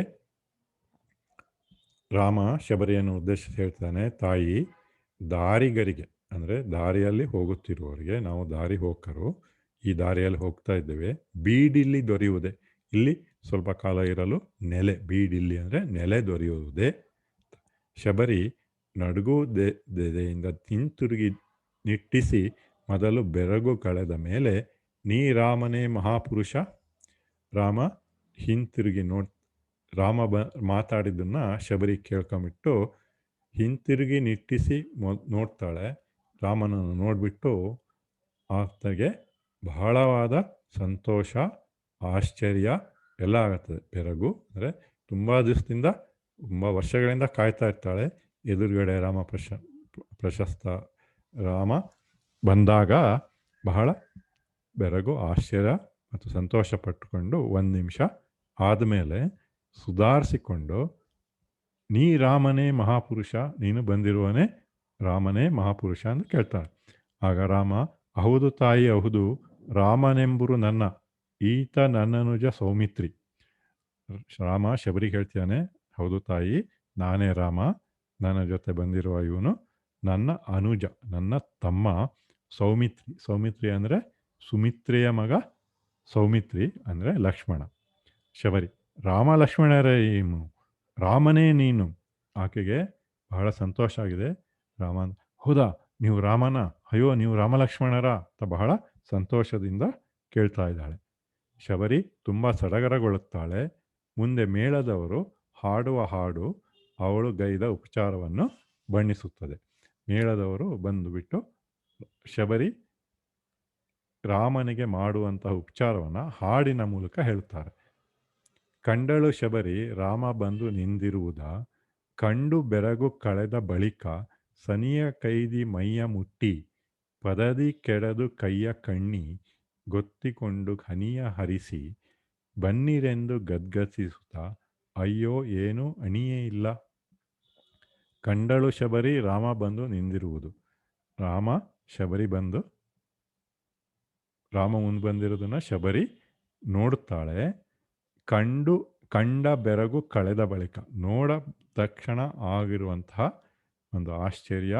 ರಾಮ ಶಬರಿಯನ್ನು ಉದ್ದೇಶಿಸಿ ಹೇಳ್ತಾನೆ, ತಾಯಿ ದಾರಿಗರಿಗೆ ಅಂದರೆ ದಾರಿಯಲ್ಲಿ ಹೋಗುತ್ತಿರುವವರಿಗೆ, ನಾವು ದಾರಿ ಹೋಗರು, ಈ ದಾರಿಯಲ್ಲಿ ಹೋಗ್ತಾ ಇದ್ದೇವೆ, ಬೀಡಿಲ್ಲಿ ದೊರೆಯುವುದೇ, ಇಲ್ಲಿ ಸ್ವಲ್ಪ ಕಾಲ ಇರಲು ನೆಲೆ, ಬೀಡಿಲ್ಲಿ ಅಂದರೆ ನೆಲೆ ದೊರೆಯುವುದೇ. ಶಬರಿ ನಡುಗುದೆಯಿಂದ ಹಿಂತಿರುಗಿ ನಿಟ್ಟಿಸಿ ಮೊದಲು ಬೆರಗು ಕಳೆದ ಮೇಲೆ, ನೀ ರಾಮನೇ ಮಹಾಪುರುಷ. ರಾಮ ಹಿಂತಿರುಗಿ ರಾಮ ಮಾತಾಡಿದ್ದನ್ನು ಶಬರಿ ಕೇಳ್ಕೊಂಬಿಟ್ಟು ಹಿಂತಿರುಗಿ ನಿಟ್ಟಿಸಿ ನೋಡ್ತಾಳೆ. ರಾಮನನ್ನು ನೋಡಿಬಿಟ್ಟು ಆತಗೆ ಬಹಳವಾದ ಸಂತೋಷ, ಆಶ್ಚರ್ಯ ಎಲ್ಲ ಆಗುತ್ತದೆ. ಬೆರಗು ಅಂದರೆ ತುಂಬ ದಿವಸದಿಂದ, ತುಂಬ ವರ್ಷಗಳಿಂದ ಕಾಯ್ತಾ ಇರ್ತಾಳೆ ಎದುರುಗಡೆ ಪ್ರಶಸ್ತ ರಾಮ ಬಂದಾಗ ಬಹಳ ಬೆರಗು, ಆಶ್ಚರ್ಯ ಮತ್ತು ಸಂತೋಷ ಪಟ್ಟುಕೊಂಡು 1 ನಿಮಿಷ ಆದಮೇಲೆ ಸುಧಾರಿಸಿಕೊಂಡು, ನೀ ರಾಮನೇ ಮಹಾಪುರುಷ, ನೀನು ಬಂದಿರುವನೇ ರಾಮನೇ ಮಹಾಪುರುಷ ಅಂತ ಕೇಳ್ತಾಳೆ. ಆಗ ರಾಮ, ಹೌದು ತಾಯಿ ಹೌದು, ರಾಮನೆಂಬುರು ನನ್ನ, ಈತ ನನ್ನನುಜ ಸೌಮಿತ್ರಿ. ರಾಮ ಶಬರಿಗೆ ಹೇಳ್ತಾನೆ, ಹೌದು ತಾಯಿ, ನಾನೇ ರಾಮ, ನನ್ನ ಜೊತೆ ಬಂದಿರುವ ಇವನು ನನ್ನ ಅನುಜ, ನನ್ನ ತಮ್ಮ ಸೌಮಿತ್ರಿ. ಸೌಮಿತ್ರಿ ಅಂದರೆ ಸುಮಿತ್ರೆಯ ಮಗ, ಸೌಮಿತ್ರಿ ಅಂದರೆ ಲಕ್ಷ್ಮಣ. ಶಬರಿ, ರಾಮ ಲಕ್ಷ್ಮಣರೇ ಇವನು, ರಾಮನೇ ನೀನು. ಆಕೆಗೆ ಬಹಳ ಸಂತೋಷ ಆಗಿದೆ. ರಾಮ, ಹೌದಾ ನೀವು ರಾಮನ, ಅಯ್ಯೋ ನೀವು ರಾಮ ಲಕ್ಷ್ಮಣರ ಅಂತ ಬಹಳ ಸಂತೋಷದಿಂದ ಕೇಳ್ತಾ ಇದ್ದಾಳೆ. ಶಬರಿ ತುಂಬ ಸಡಗರಗೊಳ್ಳುತ್ತಾಳೆ. ಮುಂದೆ ಮೇಳದವರು ಹಾಡುವ ಹಾಡು ಅವಳು ಗೈದ ಉಪಚಾರವನ್ನು ಬಣ್ಣಿಸುತ್ತದೆ. ಮೇಳದವರು ಬಂದುಬಿಟ್ಟು ಶಬರಿ ರಾಮನಿಗೆ ಮಾಡುವಂತಹ ಉಪಚಾರವನ್ನು ಹಾಡಿನ ಮೂಲಕ ಹೇಳ್ತಾರೆ. ಕಂಡಳು ಶಬರಿ ರಾಮ ಬಂದು ನಿಂದಿರುವುದ, ಕಂಡು ಬೆರಗು ಕಳೆದ ಬಳಿಕ ಸನಿಯ ಕೈದಿ ಮೈಯ ಮುಟ್ಟಿ, ಪದದಿ ಕೆಡದು ಕೈಯ ಕಣ್ಣಿ ಗೊತ್ತಿಕೊಂಡು ಹನಿಯ ಹರಿಸಿ, ಬನ್ನಿರೆಂದು ಗದ್ಗದಿಸುತ್ತ ಅಯ್ಯೋ ಏನು ಅಣಿಯೇ ಇಲ್ಲ. ಕಂಡಳು ಶಬರಿ ರಾಮ ಬಂದು ನಿಂದಿರುವುದು. ರಾಮ ಶಬರಿ ಬಂದು ರಾಮ ಮುಂದೆ ಬಂದಿರೋದನ್ನು ಶಬರಿ ನೋಡುತ್ತಾಳೆ. ಕಂಡ ಬೆರಗು ಕಳೆದ ಬಳಿಕ ನೋಡ ತಕ್ಷಣ ಆಗಿರುವಂತಹ ಒಂದು ಆಶ್ಚರ್ಯ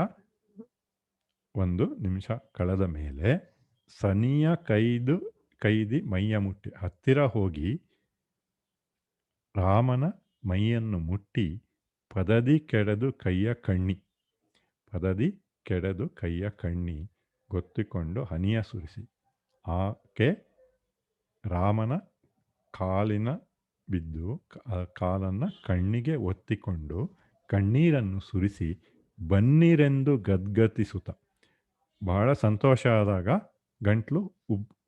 1 ನಿಮಿಷ ಕಳೆದ ಮೇಲೆ ಸನಿಯ ಕೈದಿ ಮೈಯ ಮುಟ್ಟಿ ಹತ್ತಿರ ಹೋಗಿ ರಾಮನ ಮೈಯನ್ನು ಮುಟ್ಟಿ ಪದದಿ ಕೆಡೆದು ಕೈಯ ಕಣ್ಣಿ ಗೊತ್ತಿಕೊಂಡು ಹನಿಯ ಸುರಿಸಿ ಆಕೆ ರಾಮನ ಕಾಲಿನ ಬಿದ್ದು ಕಾಲನ್ನು ಕಣ್ಣಿಗೆ ಒತ್ತಿಕೊಂಡು ಕಣ್ಣೀರನ್ನು ಸುರಿಸಿ ಬನ್ನಿರೆಂದು ಗದ್ಗತಿಸುತ್ತ ಬಹಳ ಸಂತೋಷ ಆದಾಗ ಗಂಟ್ಲು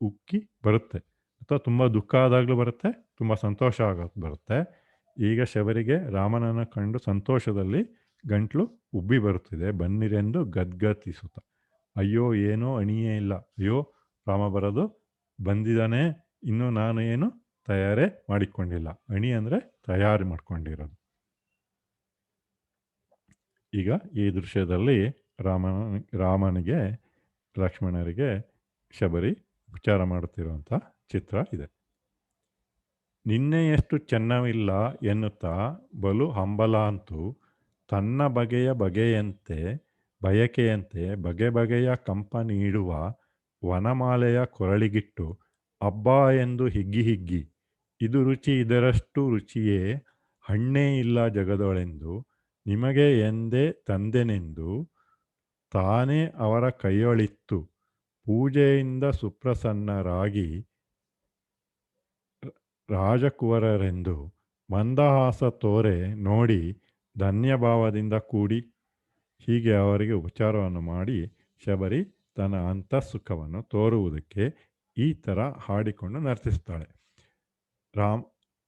ಉಕ್ಕಿ ಬರುತ್ತೆ, ಅಥವಾ ತುಂಬ ದುಃಖ ಆದಾಗಲೂ ಬರುತ್ತೆ, ತುಂಬ ಸಂತೋಷ ಆಗೋದು ಬರುತ್ತೆ. ಈಗ ಶಬರಿಗೆ ರಾಮನನ್ನು ಕಂಡು ಸಂತೋಷದಲ್ಲಿ ಗಂಟ್ಲು ಉಬ್ಬಿ ಬರುತ್ತಿದೆ. ಬನ್ನಿರೆಂದು ಗದ್ಗತಿಸುತ್ತ, ಅಯ್ಯೋ ಏನೋ ಅಣಿಯೇ ಇಲ್ಲ, ಅಯ್ಯೋ ರಾಮ ಬರೋದು ಬಂದಿದ್ದಾನೆ, ಇನ್ನು ನಾನು ಏನು ತಯಾರೇ ಮಾಡಿಕೊಂಡಿಲ್ಲ. ಅಣಿ ಅಂದರೆ ತಯಾರಿ ಮಾಡ್ಕೊಂಡಿರೋದು. ಈಗ ಈ ದೃಶ್ಯದಲ್ಲಿ ರಾಮನಿಗೆ ಲಕ್ಷ್ಮಣರಿಗೆ ಶಬರಿ ವಿಚಾರ ಮಾಡುತ್ತಿರುವಂಥ ಚಿತ್ರ ಇದೆ. ನಿನ್ನೆಯಷ್ಟು ಚೆನ್ನವಿಲ್ಲ ಎನ್ನುತ್ತಾ ಬಲು ಹಂಬಲ ಅಂತೂ ತನ್ನ ಬಯಕೆಯಂತೆ ಬಗೆ ಬಗೆಯ ಕಂಪ ನೀಡುವ ವನಮಾಲೆಯ ಕೊರಳಿಗಿಟ್ಟು ಅಬ್ಬಾ ಎಂದು ಹಿಗ್ಗಿ ಇದು ರುಚಿ ಇದರಷ್ಟು ರುಚಿಯೇ ಹಣ್ಣೇ ಇಲ್ಲ ಜಗದೊಳೆಂದು ನಿಮಗೆ ಎಂದೇ ತಂದೆನೆಂದು ತಾನೇ ಅವರ ಕೈಯೊಳಿತ್ತು ಪೂಜೆಯಿಂದ ಸುಪ್ರಸನ್ನರಾಗಿ ರಾಜಕುವರರೆಂದು ಮಂದಹಾಸ ತೋರೆ ನೋಡಿ ಧನ್ಯಭಾವದಿಂದ ಕೂಡಿ ಹೀಗೆ ಅವರಿಗೆ ಉಪಚಾರವನ್ನು ಮಾಡಿ ಶಬರಿ ತನ್ನ ಅಂತಃಸುಖವನ್ನು ತೋರುವುದಕ್ಕೆ ಈ ಥರ ಹಾಡಿಕೊಂಡು ನರ್ತಿಸ್ತಾಳೆ.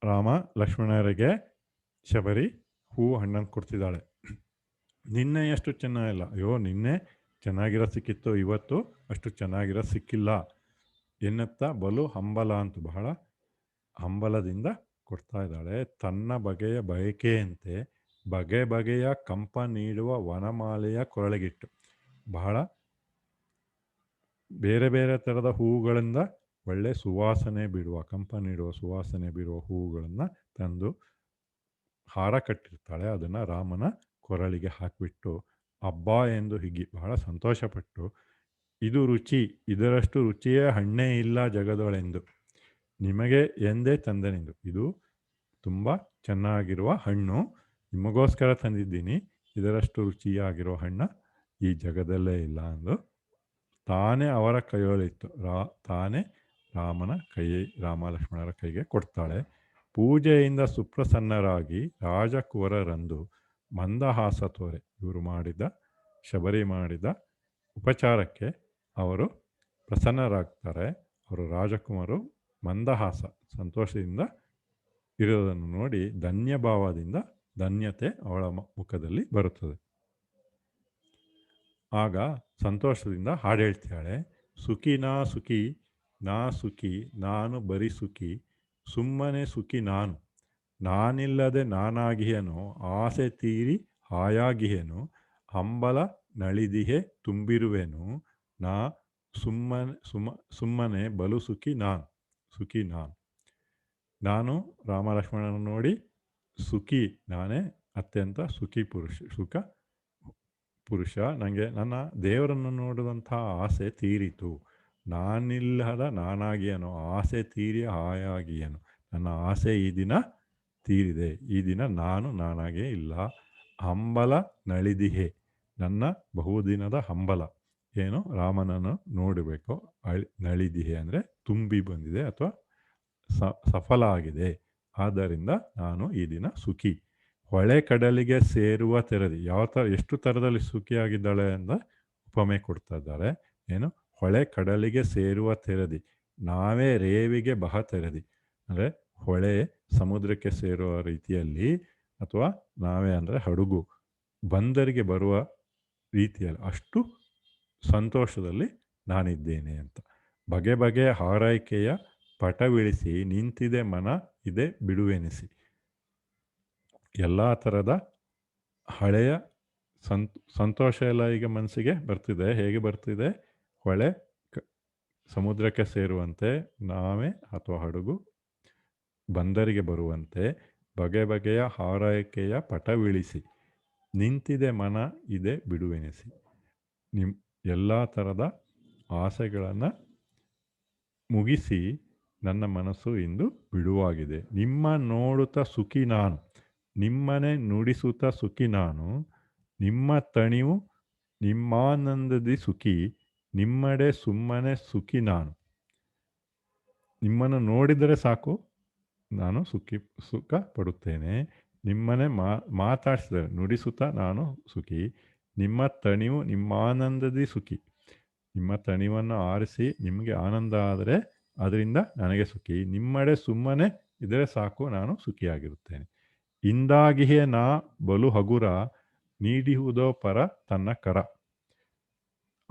ರಾಮ ಲಕ್ಷ್ಮಣರಿಗೆ ಶಬರಿ ಹಣ್ಣನ್ನು ಕೊಡ್ತಿದ್ದಾಳೆ. ನಿನ್ನೆ ಎಷ್ಟು ಚೆನ್ನಾಗಿಲ್ಲ, ಅಯ್ಯೋ ನಿನ್ನೆ ಚೆನ್ನಾಗಿರೋ ಸಿಕ್ಕಿತ್ತು, ಇವತ್ತು ಅಷ್ಟು ಚೆನ್ನಾಗಿರೋ ಸಿಕ್ಕಿಲ್ಲ ಎನ್ನುತ್ತಾ ಬಲು ಹಂಬಲ ಅಂತೂ ಬಹಳ ಹಂಬಲದಿಂದ ಕೊಡ್ತಾ ಇದ್ದಾಳೆ. ತನ್ನ ಬಯಕೆಯಂತೆ ಬಗೆ ಬಗೆಯ ಕಂಪ ನೀಡುವ ವನಮಾಲೆಯ ಕೊರಳಿಗಿಟ್ಟು ಬಹಳ ಬೇರೆ ಬೇರೆ ಥರದ ಹೂವುಗಳಿಂದ ಒಳ್ಳೆ ಸುವಾಸನೆ ಬಿಡುವ ಕಂಪ ನೀಡುವ ಸುವಾಸನೆ ಬಿಡುವ ಹೂವುಗಳನ್ನು ತಂದು ಹಾರ ಕಟ್ಟಿರ್ತಾಳೆ. ಅದನ್ನು ರಾಮನ ಕೊರಳಿಗೆ ಹಾಕಿಬಿಟ್ಟು ಅಬ್ಬಾ ಎಂದು ಹಿಗ್ಗಿ ಬಹಳ ಸಂತೋಷಪಟ್ಟು ಇದು ರುಚಿ ಇದರಷ್ಟು ರುಚಿಯೇ ಹಣ್ಣೇ ಇಲ್ಲ ಜಗದೊಳೆಂದು ನಿಮಗೆ ಎಂದೇ ತಂದನೆಂದು, ಇದು ತುಂಬ ಚೆನ್ನಾಗಿರುವ ಹಣ್ಣು, ನಿಮಗೋಸ್ಕರ ತಂದಿದ್ದೀನಿ, ಇದರಷ್ಟು ರುಚಿಯಾಗಿರೋ ಹಣ್ಣು ಈ ಜಗದಲ್ಲೇ ಇಲ್ಲ ಅಂದು ತಾನೇ ಅವರ ಕೈಯೊಳಿತ್ತು ತಾನೇ ರಾಮ ಲಕ್ಷ್ಮಣರ ಕೈಗೆ ಕೊಡ್ತಾಳೆ. ಪೂಜೆಯಿಂದ ಸುಪ್ರಸನ್ನರಾಗಿ ರಾಜಕುವರರಂದು ಮಂದಹಾಸ ತೋರೆ ಶಬರಿ ಮಾಡಿದ ಉಪಚಾರಕ್ಕೆ ಅವರು ಪ್ರಸನ್ನರಾಗ್ತಾರೆ. ಅವರು ರಾಜಕುಮಾರರು ಮಂದಹಾಸ ಸಂತೋಷದಿಂದ ಇರೋದನ್ನು ನೋಡಿ ಧನ್ಯಭಾವದಿಂದ ಧನ್ಯತೆ ಅವಳ ಮುಖದಲ್ಲಿ ಬರುತ್ತದೆ. ಆಗ ಸಂತೋಷದಿಂದ ಹಾಡು ಹೇಳ್ತಾಳೆ. ಸುಖಿ ನಾ ಸುಖಿ ನಾನು ಬರಿ ಸುಖಿ ಸುಮ್ಮನೆ ಸುಖಿ ನಾನಿಲ್ಲದೆ ನಾನಾಗಿಯೇನು ಆಸೆ ತೀರಿ ಹಾಯಾಗಿಯೇನು ಹಂಬಲ ನಳಿದಿಹೆ ತುಂಬಿರುವೆನು ನಾ ಸುಮ್ಮನೆ ಬಲು ಸುಖಿ ನಾನು ರಾಮ ಲಕ್ಷ್ಮಣನ ನೋಡಿ ಸುಖಿ, ನಾನೇ ಅತ್ಯಂತ ಸುಖಿ ಪುರುಷ, ನನಗೆ ನನ್ನ ದೇವರನ್ನು ನೋಡುವಂಥ ಆಸೆ ತೀರಿತು, ನಾನಿಲ್ಲದ ನಾನಾಗಿಯೇನು ಆಸೆ ತೀರಿ ಹಾಯಾಗಿಯೇನು, ನನ್ನ ಆಸೆ ಈ ದಿನ ತೀರಿದೆ, ಈ ದಿನ ನಾನಾಗೇ ಇಲ್ಲ. ಹಂಬಲ ನಳಿದಿಹೆ, ನನ್ನ ಬಹುದಿನದ ಹಂಬಲ ಏನು ರಾಮನನ್ನು ನೋಡಬೇಕು, ನಳಿದಿಹೆ ಅಂದರೆ ತುಂಬಿ ಬಂದಿದೆ ಅಥವಾ ಸಫಲ ಆಗಿದೆ, ಆದ್ದರಿಂದ ನಾನು ಈ ದಿನ ಸುಖಿ. ಹೊಳೆ ಕಡಲಿಗೆ ಸೇರುವ ತೆರದಿ, ಎಷ್ಟು ಥರದಲ್ಲಿ ಸುಖಿಯಾಗಿದ್ದಾಳೆ ಅಂತ ಉಪಮೆ ಕೊಡ್ತಾ ಇದ್ದಾರೆ. ಏನು ಹೊಳೆ ಕಡಲಿಗೆ ಸೇರುವ ತೆರದಿ ನಾವೇ ರೇವಿಗೆ ತೆರದಿ ಅಂದರೆ ಹೊಳೆ ಸಮುದ್ರಕ್ಕೆ ಸೇರುವ ರೀತಿಯಲ್ಲಿ, ಅಥವಾ ನಾವೇ ಅಂದರೆ ಹಡಗು ಬಂದರಿಗೆ ಬರುವ ರೀತಿಯಲ್ಲಿ ಅಷ್ಟು ಸಂತೋಷದಲ್ಲಿ ನಾನಿದ್ದೇನೆ ಅಂತ. ಬಗೆ ಬಗೆಯ ಹಾರೈಕೆಯ ಪಟವಿಳಿಸಿ ನಿಂತಿದೆ ಮನ ಇದೆ ಬಿಡುವೆನಿಸಿ. ಎಲ್ಲ ಥರದ ಹಳೆಯ ಸಂತೋಷ ಎಲ್ಲ ಈಗ ಮನಸ್ಸಿಗೆ ಬರ್ತಿದೆ. ಹೇಗೆ ಬರ್ತಿದೆ? ಹೊಳೆ ಸಮುದ್ರಕ್ಕೆ ಸೇರುವಂತೆ ನಾವೇ ಅಥವಾ ಹಡಗು ಬಂದರಿಗೆ ಬರುವಂತೆ ಬಗೆ ಬಗೆಯ ಹಾರೈಕೆಯ ಪಟವಿಳಿಸಿ ನಿಂತಿದೆ ಮನ ಇದೆ ಬಿಡುವೆನಿಸಿ. ನಿಮ್ಮ ಎಲ್ಲ ಥರದ ಆಸೆಗಳನ್ನು ಮುಗಿಸಿ ನನ್ನ ಮನಸ್ಸು ಇಂದು ಬಿಡುವಾಗಿದೆ. ನಿಮ್ಮ ನೋಡುತ್ತಾ ಸುಖಿ ನಾನು, ನಿಮ್ಮನೆ ನುಡಿಸುತ್ತಾ ಸುಖಿ ನಾನು, ನಿಮ್ಮ ತಣಿವು ನಿಮ್ಮಾನಂದದಿ ಸುಖಿ, ನಿಮ್ಮಡೆ ಸುಮ್ಮನೆ ಸುಖಿ ನಾನು. ನಿಮ್ಮನ್ನು ನೋಡಿದರೆ ಸಾಕು ನಾನು ಸುಖ ಪಡುತ್ತೇನೆ. ನಿಮ್ಮನೆ ಮಾತಾಡಿಸಿದರೆ ನುಡಿಸುತ್ತಾ ನಾನು ಸುಖಿ, ನಿಮ್ಮ ತಣಿವು ನಿಮ್ಮಾನಂದದಿ ಸುಖಿ. ನಿಮ್ಮ ತಣಿವನ್ನು ಆರಿಸಿ ನಿಮಗೆ ಆನಂದ ಆದರೆ ಅದರಿಂದ ನನಗೆ ಸುಖಿ. ನಿಮ್ಮಡೆ ಸುಮ್ಮನೆ ಇದ್ದರೆ ಸಾಕು ನಾನು ಸುಖಿಯಾಗಿರುತ್ತೇನೆ. ಇಂದಾಗಿಯೇ ನಾ ಬಲು ಹಗುರ, ನೀಡಿಹುದೋ ಪರ ತನ್ನ ಕರ.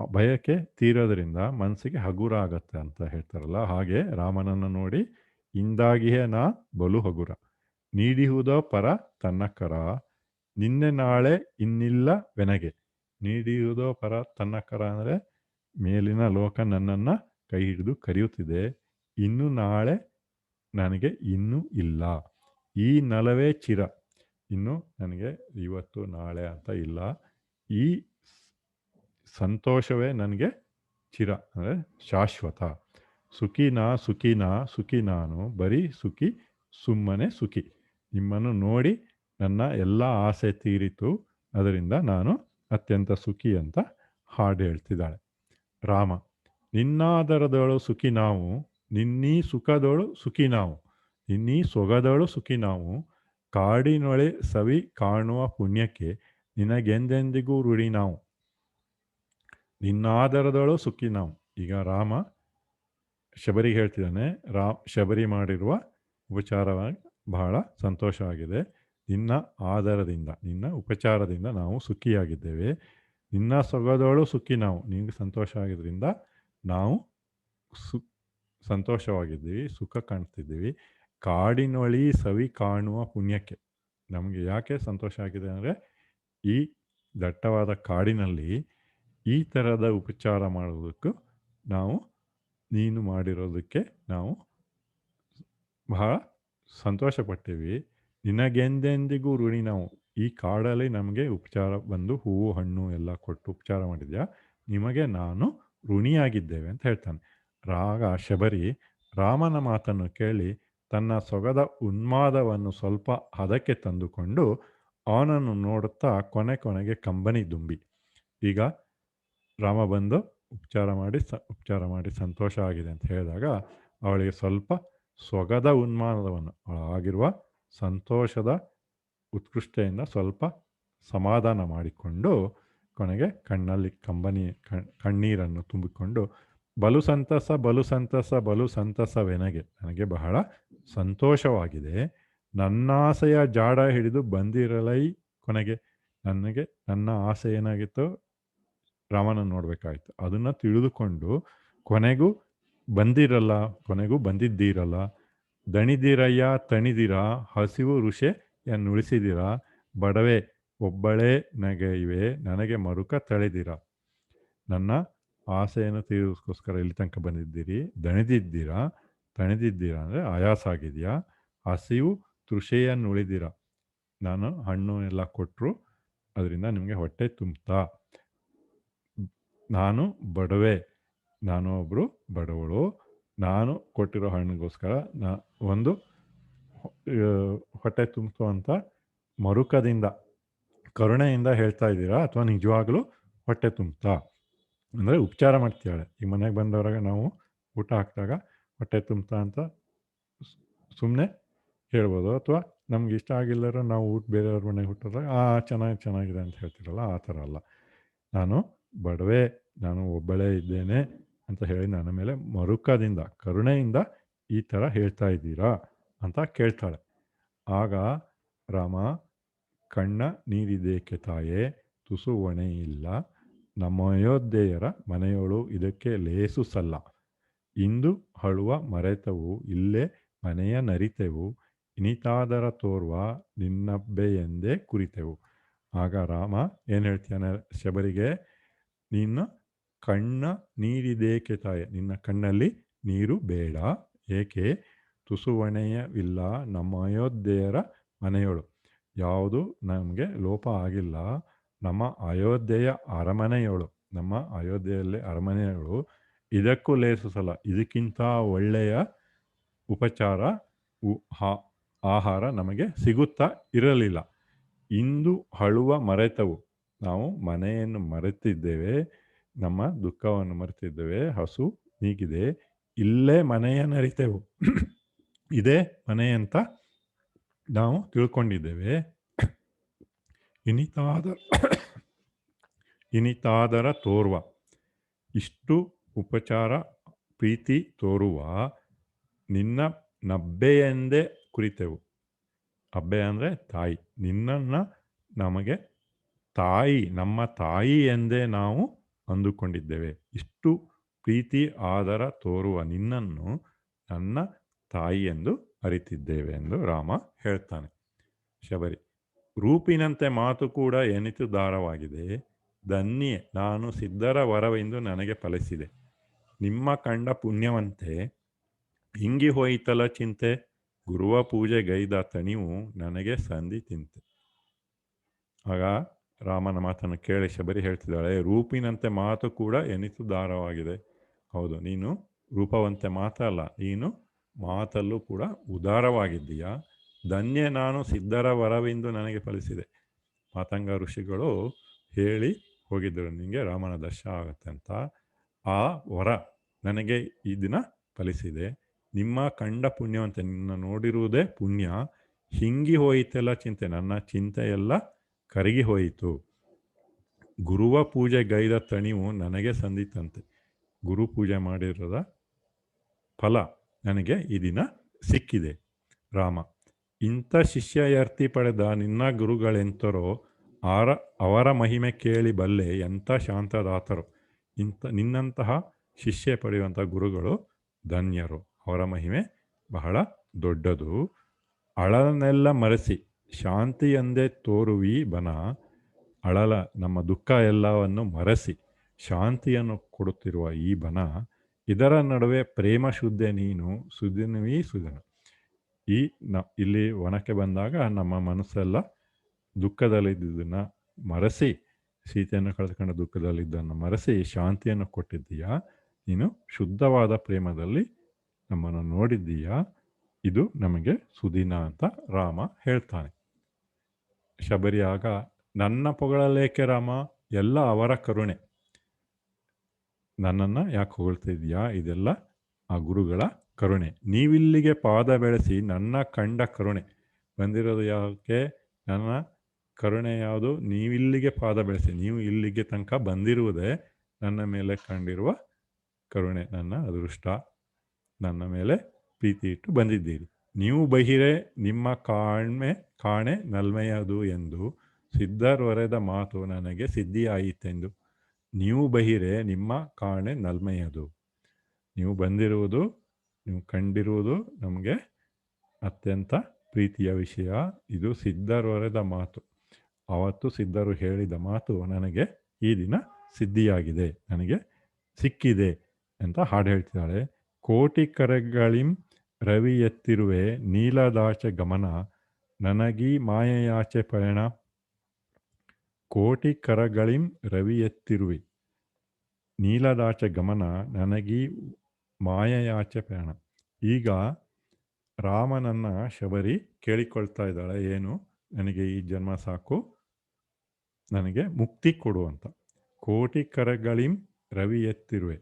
ಬಯಕೆ ತೀರೋದ್ರಿಂದ ಮನಸ್ಸಿಗೆ ಹಗುರ ಆಗತ್ತೆ ಅಂತ ಹೇಳ್ತಾರಲ್ಲ, ಹಾಗೆ ರಾಮನನ್ನು ನೋಡಿ ಇಂದಾಗಿಯೇ ನಾ ಬಲು ಹಗುರ, ನೀಡಿಹುದೋ ಪರ ತನ್ನ ಕರ, ನಿನ್ನೆ ನಾಳೆ ಇನ್ನಿಲ್ಲ ವೆನಗೆ. ನೀಡಿಹುದೋ ಪರ ತನ್ನ ಕರ ಅಂದರೆ ಮೇಲಿನ ಲೋಕ ನನ್ನನ್ನು ಕೈ ಹಿಡಿದು ಕರೆಯುತ್ತಿದೆ, ಇನ್ನು ನಾಳೆ ನನಗೆ ಇನ್ನೂ ಇಲ್ಲ. ಈ ನಲವೇ ಚಿರ, ಇನ್ನು ನನಗೆ ಇವತ್ತು ನಾಳೆ ಅಂತ ಇಲ್ಲ. ಈ ಸಂತೋಷವೇ ನನಗೆ ಚಿರ ಅಂದರೆ ಶಾಶ್ವತ. ಸುಖಿ ನಾನು, ಬರೀ ಸುಖಿ, ಸುಮ್ಮನೆ ಸುಖಿ. ನಿಮ್ಮನ್ನು ನೋಡಿ ನನ್ನ ಎಲ್ಲ ಆಸೆ ತೀರಿತು, ಅದರಿಂದ ನಾನು ಅತ್ಯಂತ ಸುಖಿ ಅಂತ ಹಾಡು ಹೇಳ್ತಿದ್ದಾಳೆ. ರಾಮ, ನಿನ್ನಾದರದಳು ಸುಖಿ ನಾವು, ನಿನ್ನೀ ಸುಖದಳು ಸುಖಿ ನಾವು, ನಿನ್ನೀ ಸೊಗದಳು ಸುಖಿ ನಾವು, ಕಾಡಿನೊಳೆ ಸವಿ ಕಾಣುವ ಪುಣ್ಯಕ್ಕೆ ನಿನಗೆಂದೆಂದಿಗೂ ಋಣಿ ನಾವು. ನಿನ್ನಾದರದಳು ಸುಖಿ ನಾವು. ಈಗ ರಾಮ ಶಬರಿಗೆ ಹೇಳ್ತಿದ್ದಾನೆ, ಶಬರಿ ಮಾಡಿರುವ ಉಪಚಾರವಾಗಿ ಬಹಳ ಸಂತೋಷವಾಗಿದೆ. ನಿನ್ನ ಆಧಾರದಿಂದ, ನಿನ್ನ ಉಪಚಾರದಿಂದ ನಾವು ಸುಖಿಯಾಗಿದ್ದೇವೆ. ನಿನ್ನ ಸೊಗದೋಳು ಸುಖಿ ನಾವು, ನಿನಗೆ ಸಂತೋಷ ಆಗಿದ್ದರಿಂದ ನಾವು ಸಂತೋಷವಾಗಿದ್ದೀವಿ, ಸುಖ ಕಾಣ್ತಿದ್ದೀವಿ. ಕಾಡಿನೊಳಿ ಸವಿ ಕಾಣುವ ಪುಣ್ಯಕ್ಕೆ, ನಮಗೆ ಯಾಕೆ ಸಂತೋಷ ಆಗಿದೆ ಅಂದರೆ ಈ ದಟ್ಟವಾದ ಕಾಡಿನಲ್ಲಿ ಈ ಥರದ ಉಪಚಾರ ಮಾಡೋದಕ್ಕೂ ನಾವು ನೀನು ಮಾಡಿರೋದಕ್ಕೆ ನಾವು ಬಹಳ ಸಂತೋಷಪಡ್ತೀವಿ. ನಿನಗೆಂದೆಂದಿಗೂ ಋಣಿ ನಾವು. ಈ ಕಾಡಲ್ಲಿ ನಮಗೆ ಉಪಚಾರ ಬಂದು ಹೂವು ಹಣ್ಣು ಎಲ್ಲ ಕೊಟ್ಟು ಉಪಚಾರ ಮಾಡಿದ್ಯಾ, ನಿಮಗೆ ನಾನು ಋಣಿಯಾಗಿದ್ದೇವೆ ಅಂತ ಹೇಳ್ತಾನೆ. ಶಬರಿ ರಾಮನ ಮಾತನ್ನು ಕೇಳಿ ತನ್ನ ಸೊಗದ ಉನ್ಮಾದವನ್ನು ಸ್ವಲ್ಪ ಹದಕ್ಕೆ ತಂದುಕೊಂಡು ಅವನನ್ನು ನೋಡುತ್ತಾ ಕೊನೆಗೆ ಕಂಬನಿ ದುಂಬಿ. ಈಗ ರಾಮ ಬಂದು ಉಪಚಾರ ಮಾಡಿ ಸಂತೋಷ ಆಗಿದೆ ಅಂತ ಹೇಳಿದಾಗ ಅವಳಿಗೆ ಸ್ವಲ್ಪ ಸೊಗದ ಉನ್ಮಾದವನ್ನು, ಆಗಿರುವ ಸಂತೋಷದ ಉತ್ಕೃಷ್ಟೆಯಿಂದ ಸ್ವಲ್ಪ ಸಮಾಧಾನ ಮಾಡಿಕೊಂಡು ಕೊನೆಗೆ ಕಣ್ಣಲ್ಲಿ ಕಣ್ಣೀರನ್ನು ತುಂಬಿಕೊಂಡು ಬಲು ಸಂತಸವೆನಗೆ, ನನಗೆ ಬಹಳ ಸಂತೋಷವಾಗಿದೆ. ನನ್ನಾಸೆಯ ಜಾಡ ಹಿಡಿದು ಬಂದಿರಲೈ ಕೊನೆಗೆ. ನನಗೆ ನನ್ನ ಆಸೆ ಏನಾಗಿತ್ತು, ರಾಮನನ್ನು ನೋಡಬೇಕಾಯ್ತು, ಅದನ್ನು ತಿಳಿದುಕೊಂಡು ಕೊನೆಗೂ ಬಂದಿದ್ದೀರಲ್ಲ. ದಣಿದಿರಯ್ಯ ತಣಿದಿರ, ಹಸಿವು ಋಷೆಯನ್ನುಳಿಸಿದಿರ, ಬಡವೆ ಒಬ್ಬಳೇ ನಗೆಯಿವೆ ನನಗೆ ಮರುಕ ತಳೆದಿರ. ನನ್ನ ಆಸೆಯನ್ನು ತೀರಿಸೋಸ್ಕರ ಇಲ್ಲಿ ತನಕ ಬಂದಿದ್ದೀರಿ, ತಣಿದಿದ್ದೀರಾ ಅಂದರೆ ಆಯಾಸ ಆಗಿದೆಯಾ, ಹಸಿವು ತೃಷೆಯನ್ನುಳಿದಿರ, ನಾನು ಹಣ್ಣು ಎಲ್ಲ ಕೊಟ್ಟರು ಅದರಿಂದ ನಿಮಗೆ ಹೊಟ್ಟೆ ತುಂಬ್ತಾ, ನಾನು ಬಡವೆ, ನಾನು ಒಬ್ಬರು ಬಡವಳು, ನಾನು ಕೊಟ್ಟಿರೋ ಹಣ್ಣಿಗೋಸ್ಕರ ಒಂದು ಹೊಟ್ಟೆ ತುಂಬಿತು ಅಂತ ಮರುಕದಿಂದ ಕರುಣೆಯಿಂದ ಹೇಳ್ತಾ ಇದ್ದೀರಾ ಅಥವಾ ನಿಜವಾಗ್ಲೂ ಹೊಟ್ಟೆ ತುಂಬ್ತಾ ಅಂದರೆ ಉಪಚಾರ ಮಾಡ್ತೀಯಾಳೆ. ಈ ಮನೆಗೆ ಬಂದವರಾಗ ನಾವು ಊಟ ಹಾಕಿದಾಗ ಹೊಟ್ಟೆ ತುಂಬ್ತಾ ಅಂತ ಸುಮ್ಮನೆ ಹೇಳ್ಬೋದು, ಅಥವಾ ನಮ್ಗೆ ಇಷ್ಟ ಆಗಿಲ್ಲರೂ ನಾವು ಬೇರೆಯವ್ರ ಮನೆಗೆ ಹುಟ್ಟಿದಾಗ ಚೆನ್ನಾಗಿದೆ ಅಂತ ಹೇಳ್ತಿರಲ್ಲ, ಆ ಥರ ಅಲ್ಲ. ನಾನು ಬಡವೆ, ನಾನು ಒಬ್ಬಳೇ ಇದ್ದೇನೆ ಅಂತ ಹೇಳಿ ನನ್ನ ಮೇಲೆ ಮರುಕದಿಂದ ಕರುಣೆಯಿಂದ ಈ ಥರ ಹೇಳ್ತಾ ಇದ್ದೀರಾ ಅಂತ ಕೇಳ್ತಾಳೆ. ಆಗ ರಾಮ, ಕಣ್ಣ ನೀರಿದೇಕೆ ತಾಯೇ, ತುಸು ಹೊಣೆ ಇಲ್ಲ, ನಮ್ಮ ಅಯೋಧ್ಯೆಯರ ಮನೆಯೋಳು ಇದಕ್ಕೆ ಲೇಸು ಸಲ್ಲ, ಇಂದು ಹಳುವ ಮರೆತವು ಇಲ್ಲೇ ಮನೆಯ ನರಿತೆವು, ಇನಿತಾದರ ತೋರ್ವ ನಿನ್ನಬ್ಬೆ ಎಂದೇ ಕುರಿತೆವು. ಆಗ ರಾಮ ಏನು ಹೇಳ್ತಾನೆ ಶಬರಿಗೆ, ನೀನು ಕಣ್ಣ ನೀರಿದೇಕೆ ತಾಯ, ನಿನ್ನ ಕಣ್ಣಲ್ಲಿ ನೀರು ಬೇಡ ಏಕೆ, ತುಸುವಣೆಯವಿಲ್ಲ ನಮ್ಮ ಅಯೋಧ್ಯೆಯರ ಮನೆಯೊಳು, ಯಾವುದು ನಮಗೆ ಲೋಪ ಆಗಿಲ್ಲ ನಮ್ಮ ಅಯೋಧ್ಯೆಯ ಅರಮನೆಯೊಳು, ನಮ್ಮ ಅಯೋಧ್ಯೆಯಲ್ಲಿ ಅರಮನೆಯೊಳು ಇದಕ್ಕೂ ಲೇಸು ಸಲ, ಇದಕ್ಕಿಂತ ಒಳ್ಳೆಯ ಉಪಚಾರ ಆಹಾರ ನಮಗೆ ಸಿಗುತ್ತಾ ಇರಲಿಲ್ಲ. ಇಂದು ಅಳುವ ಮರೆತವು, ನಾವು ಮನೆಯನ್ನು ಮರೆತಿದ್ದೇವೆ, ನಮ್ಮ ದುಃಖವನ್ನು ಮರೆತಿದ್ದೇವೆ, ಹಸು ನೀಗಿದೆ, ಇಲ್ಲೇ ಮನೆಯನ್ನರಿತೆವು, ಇದೇ ಮನೆ ಅಂತ ನಾವು ತಿಳ್ಕೊಂಡಿದ್ದೇವೆ. ಇನಿತಾದರ ತೋರುವ, ಇಷ್ಟು ಉಪಚಾರ ಪ್ರೀತಿ ತೋರುವ ನಿನ್ನ ನಬ್ಬೆಯೆಂದೇ ಕುರಿತೆವು. ಅಬ್ಬೆ ಅಂದರೆ ತಾಯಿ, ನಿನ್ನನ್ನು ನಮಗೆ ತಾಯಿ, ನಮ್ಮ ತಾಯಿ ಎಂದೇ ನಾವು ಅಂದುಕೊಂಡಿದ್ದೇವೆ. ಇಷ್ಟು ಪ್ರೀತಿ ಆದರ ತೋರುವ ನಿನ್ನನ್ನು ನನ್ನ ತಾಯಿ ಎಂದು ಅರಿತಿದ್ದೇವೆ ಎಂದು ರಾಮ ಹೇಳ್ತಾನೆ. ಶಬರಿ, ರೂಪಿನಂತೆ ಮಾತು ಕೂಡ ಎನಿತು ದಾರವಾಗಿದೆ, ಧನ್ಯೆ ನಾನು ಸಿದ್ಧರ ವರವೆಂದು ನನಗೆ ಫಲಿಸಿದೆ, ನಿಮ್ಮ ಕಂಡ ಪುಣ್ಯವಂತೆ ಹಿಂಗಿ ಹೋಯಿತಲ ಚಿಂತೆ, ಗುರುವ ಪೂಜೆ ಗೈದ ತಣಿವು ನನಗೆ ಸಂಧಿ ತಿಂತೆ. ಆಗ ರಾಮನ ಮಾತನ್ನು ಕೇಳಿ ಶಬರಿ ಹೇಳ್ತಿದ್ದಾಳೆ, ರೂಪಿನಂತೆ ಮಾತು ಕೂಡ ಎನಿತು ದಾರವಾಗಿದೆ. ಹೌದು, ನೀನು ರೂಪವಂತೆ ಮಾತಲ್ಲ, ನೀನು ಮಾತಲ್ಲೂ ಕೂಡ ಉದಾರವಾಗಿದ್ದೀಯಾ. ಧನ್ಯ ನಾನು ಸಿದ್ಧರ ವರವೆಂದು ನನಗೆ ಫಲಿಸಿದೆ. ಮಾತಂಗ ಋಷಿಗಳು ಹೇಳಿ ಹೋಗಿದ್ದರು ನಿನಗೆ ರಾಮನ ದರ್ಶನ ಆಗುತ್ತೆ ಅಂತ. ಆ ವರ ನನಗೆ ಈ ದಿನ ಫಲಿಸಿದೆ. ನಿಮ್ಮ ಕಂಡ ಪುಣ್ಯವಂತೆ, ನಿನ್ನ ನೋಡಿರುವುದೇ ಪುಣ್ಯ. ಹಿಂಗಿ ಹೋಯಿತೆಲ್ಲ ಚಿಂತೆ, ನನ್ನ ಚಿಂತೆಯೆಲ್ಲ ಕರಗಿ ಹೋಯಿತು. ಗುರುವ ಪೂಜೆ ಗೈದ ತಣಿವು ನನಗೆ ಸಂದಿತಂತೆ, ಗುರು ಪೂಜೆ ಮಾಡಿರೋದ ಫಲ ನನಗೆ ಈ ದಿನ ಸಿಕ್ಕಿದೆ. ರಾಮ, ಇಂಥ ಶಿಷ್ಯಯರ್ತಿ ಪಡೆದ ನಿನ್ನ ಗುರುಗಳೆಂತರೋ, ಅವರ ಮಹಿಮೆ ಕೇಳಿ ಬಲ್ಲೆ ಎಂಥ ಶಾಂತದಾತರು. ನಿನ್ನಂತಹ ಶಿಷ್ಯ ಪಡೆಯುವಂಥ ಗುರುಗಳು ಧನ್ಯರು, ಅವರ ಮಹಿಮೆ ಬಹಳ ದೊಡ್ಡದು. ಅಳಲನ್ನೆಲ್ಲ ಮರೆಸಿ ಶಾಂತಿಯಂದೇ ತೋರುವಿ ಬನ, ಅಳಲ ನಮ್ಮ ದುಃಖ ಎಲ್ಲವನ್ನು ಮರೆಸಿ ಶಾಂತಿಯನ್ನು ಕೊಡುತ್ತಿರುವ ಈ ಬನ, ಇದರ ನಡುವೆ ಪ್ರೇಮ ಶುದ್ಧೆ ನೀನು ಸುದಿನವೀ ಸುದನ. ಇಲ್ಲಿ ವನಕ್ಕೆ ಬಂದಾಗ ನಮ್ಮ ಮನಸ್ಸೆಲ್ಲ ದುಃಖದಲ್ಲಿದ್ದನ್ನು ಮರೆಸಿ, ಸೀತೆಯನ್ನು ಕಳೆದುಕೊಂಡ ದುಃಖದಲ್ಲಿದ್ದನ್ನು ಮರೆಸಿ ಶಾಂತಿಯನ್ನು ಕೊಟ್ಟಿದ್ದೀಯಾ. ನೀನು ಶುದ್ಧವಾದ ಪ್ರೇಮದಲ್ಲಿ ನಮ್ಮನ್ನು ನೋಡಿದ್ದೀಯಾ. ಇದು ನಮಗೆ ಸುದಿನ ಅಂತ ರಾಮ ಹೇಳ್ತಾನೆ. ಶಬರಿ ಆಗ, ನನ್ನ ಪೊಗಳಲೇಕೆ ರಾಮ, ಎಲ್ಲ ಅವರ ಕರುಣೆ, ನನ್ನನ್ನು ಯಾಕೆ ಹೊಗಳ್ತಿದ್ಯಾ, ಇದೆಲ್ಲ ಆ ಗುರುಗಳ ಕರುಣೆ. ನೀವಿಲ್ಲಿಗೆ ಪಾದ ಬೆಳೆಸಿ ನನ್ನ ಕಂಡ ಕರುಣೆ, ಬಂದಿರೋದು ಯಾಕೆ, ನನ್ನ ಕರುಣೆ ಯಾವುದು, ನೀವಿಲ್ಲಿಗೆ ಪಾದ ಬೆಳೆಸಿ, ನೀವು ಇಲ್ಲಿಗೆ ತನಕ ಬಂದಿರುವುದೇ ನನ್ನ ಮೇಲೆ ಕಂಡಿರುವ ಕರುಣೆ, ನನ್ನ ಅದೃಷ್ಟ, ನನ್ನ ಮೇಲೆ ಪ್ರೀತಿ ಇಟ್ಟು ಬಂದಿದ್ದೀರಿ. ನೀವು ಬಹಿರೆ ನಿಮ್ಮ ಕಾಣೆ ನಲ್ಮೆಯದು ಎಂದು, ಸಿದ್ಧರೊರೆದ ಮಾತು ನನಗೆ ಸಿದ್ಧಿಯಾಯಿತೆಂದು. ನೀವು ಬಹಿರೆ ನಿಮ್ಮ ಕಾಣೆ ನಲ್ಮೆಯದು, ನೀವು ಬಂದಿರುವುದು, ನೀವು ಕಂಡಿರುವುದು ನಮಗೆ ಅತ್ಯಂತ ಪ್ರೀತಿಯ ವಿಷಯ. ಇದು ಸಿದ್ಧರೊರೆದ ಮಾತು, ಅವತ್ತು ಸಿದ್ಧರು ಹೇಳಿದ ಮಾತು ನನಗೆ ಈ ದಿನ ಸಿದ್ಧಿಯಾಗಿದೆ, ನನಗೆ ಸಿಕ್ಕಿದೆ ಅಂತ ಹಾಡು ಹೇಳ್ತಿದ್ದಾಳೆ. ಕೋಟಿ ಕರೆಗಳಿಂ ರವಿ ಎತ್ತಿರುವೆ ನೀಲದಾಚೆ ಗಮನ, ನನಗೀ ಮಾಯೆಯಾಚೆ ಪಯಣ. ಕೋಟಿ ಕರಗಳಿಂ ರವಿ ಎತ್ತಿರುವೆ ನೀಲದಾಚೆ ಗಮನ, ನನಗೀ ಮಾಯೆಯಾಚೆ ಪಯಣ. ಈಗ ರಾಮನನ್ನ ಶಬರಿ ಕೇಳಿಕೊಳ್ತಾ ಇದ್ದಾಳೆ, ಏನು, ನನಗೆ ಈ ಜನ್ಮ ಸಾಕು, ನನಗೆ ಮುಕ್ತಿ ಕೊಡು ಅಂತ. ಕೋಟಿ ಕರಗಳಿಂ ರವಿ ಎತ್ತಿರುವೆ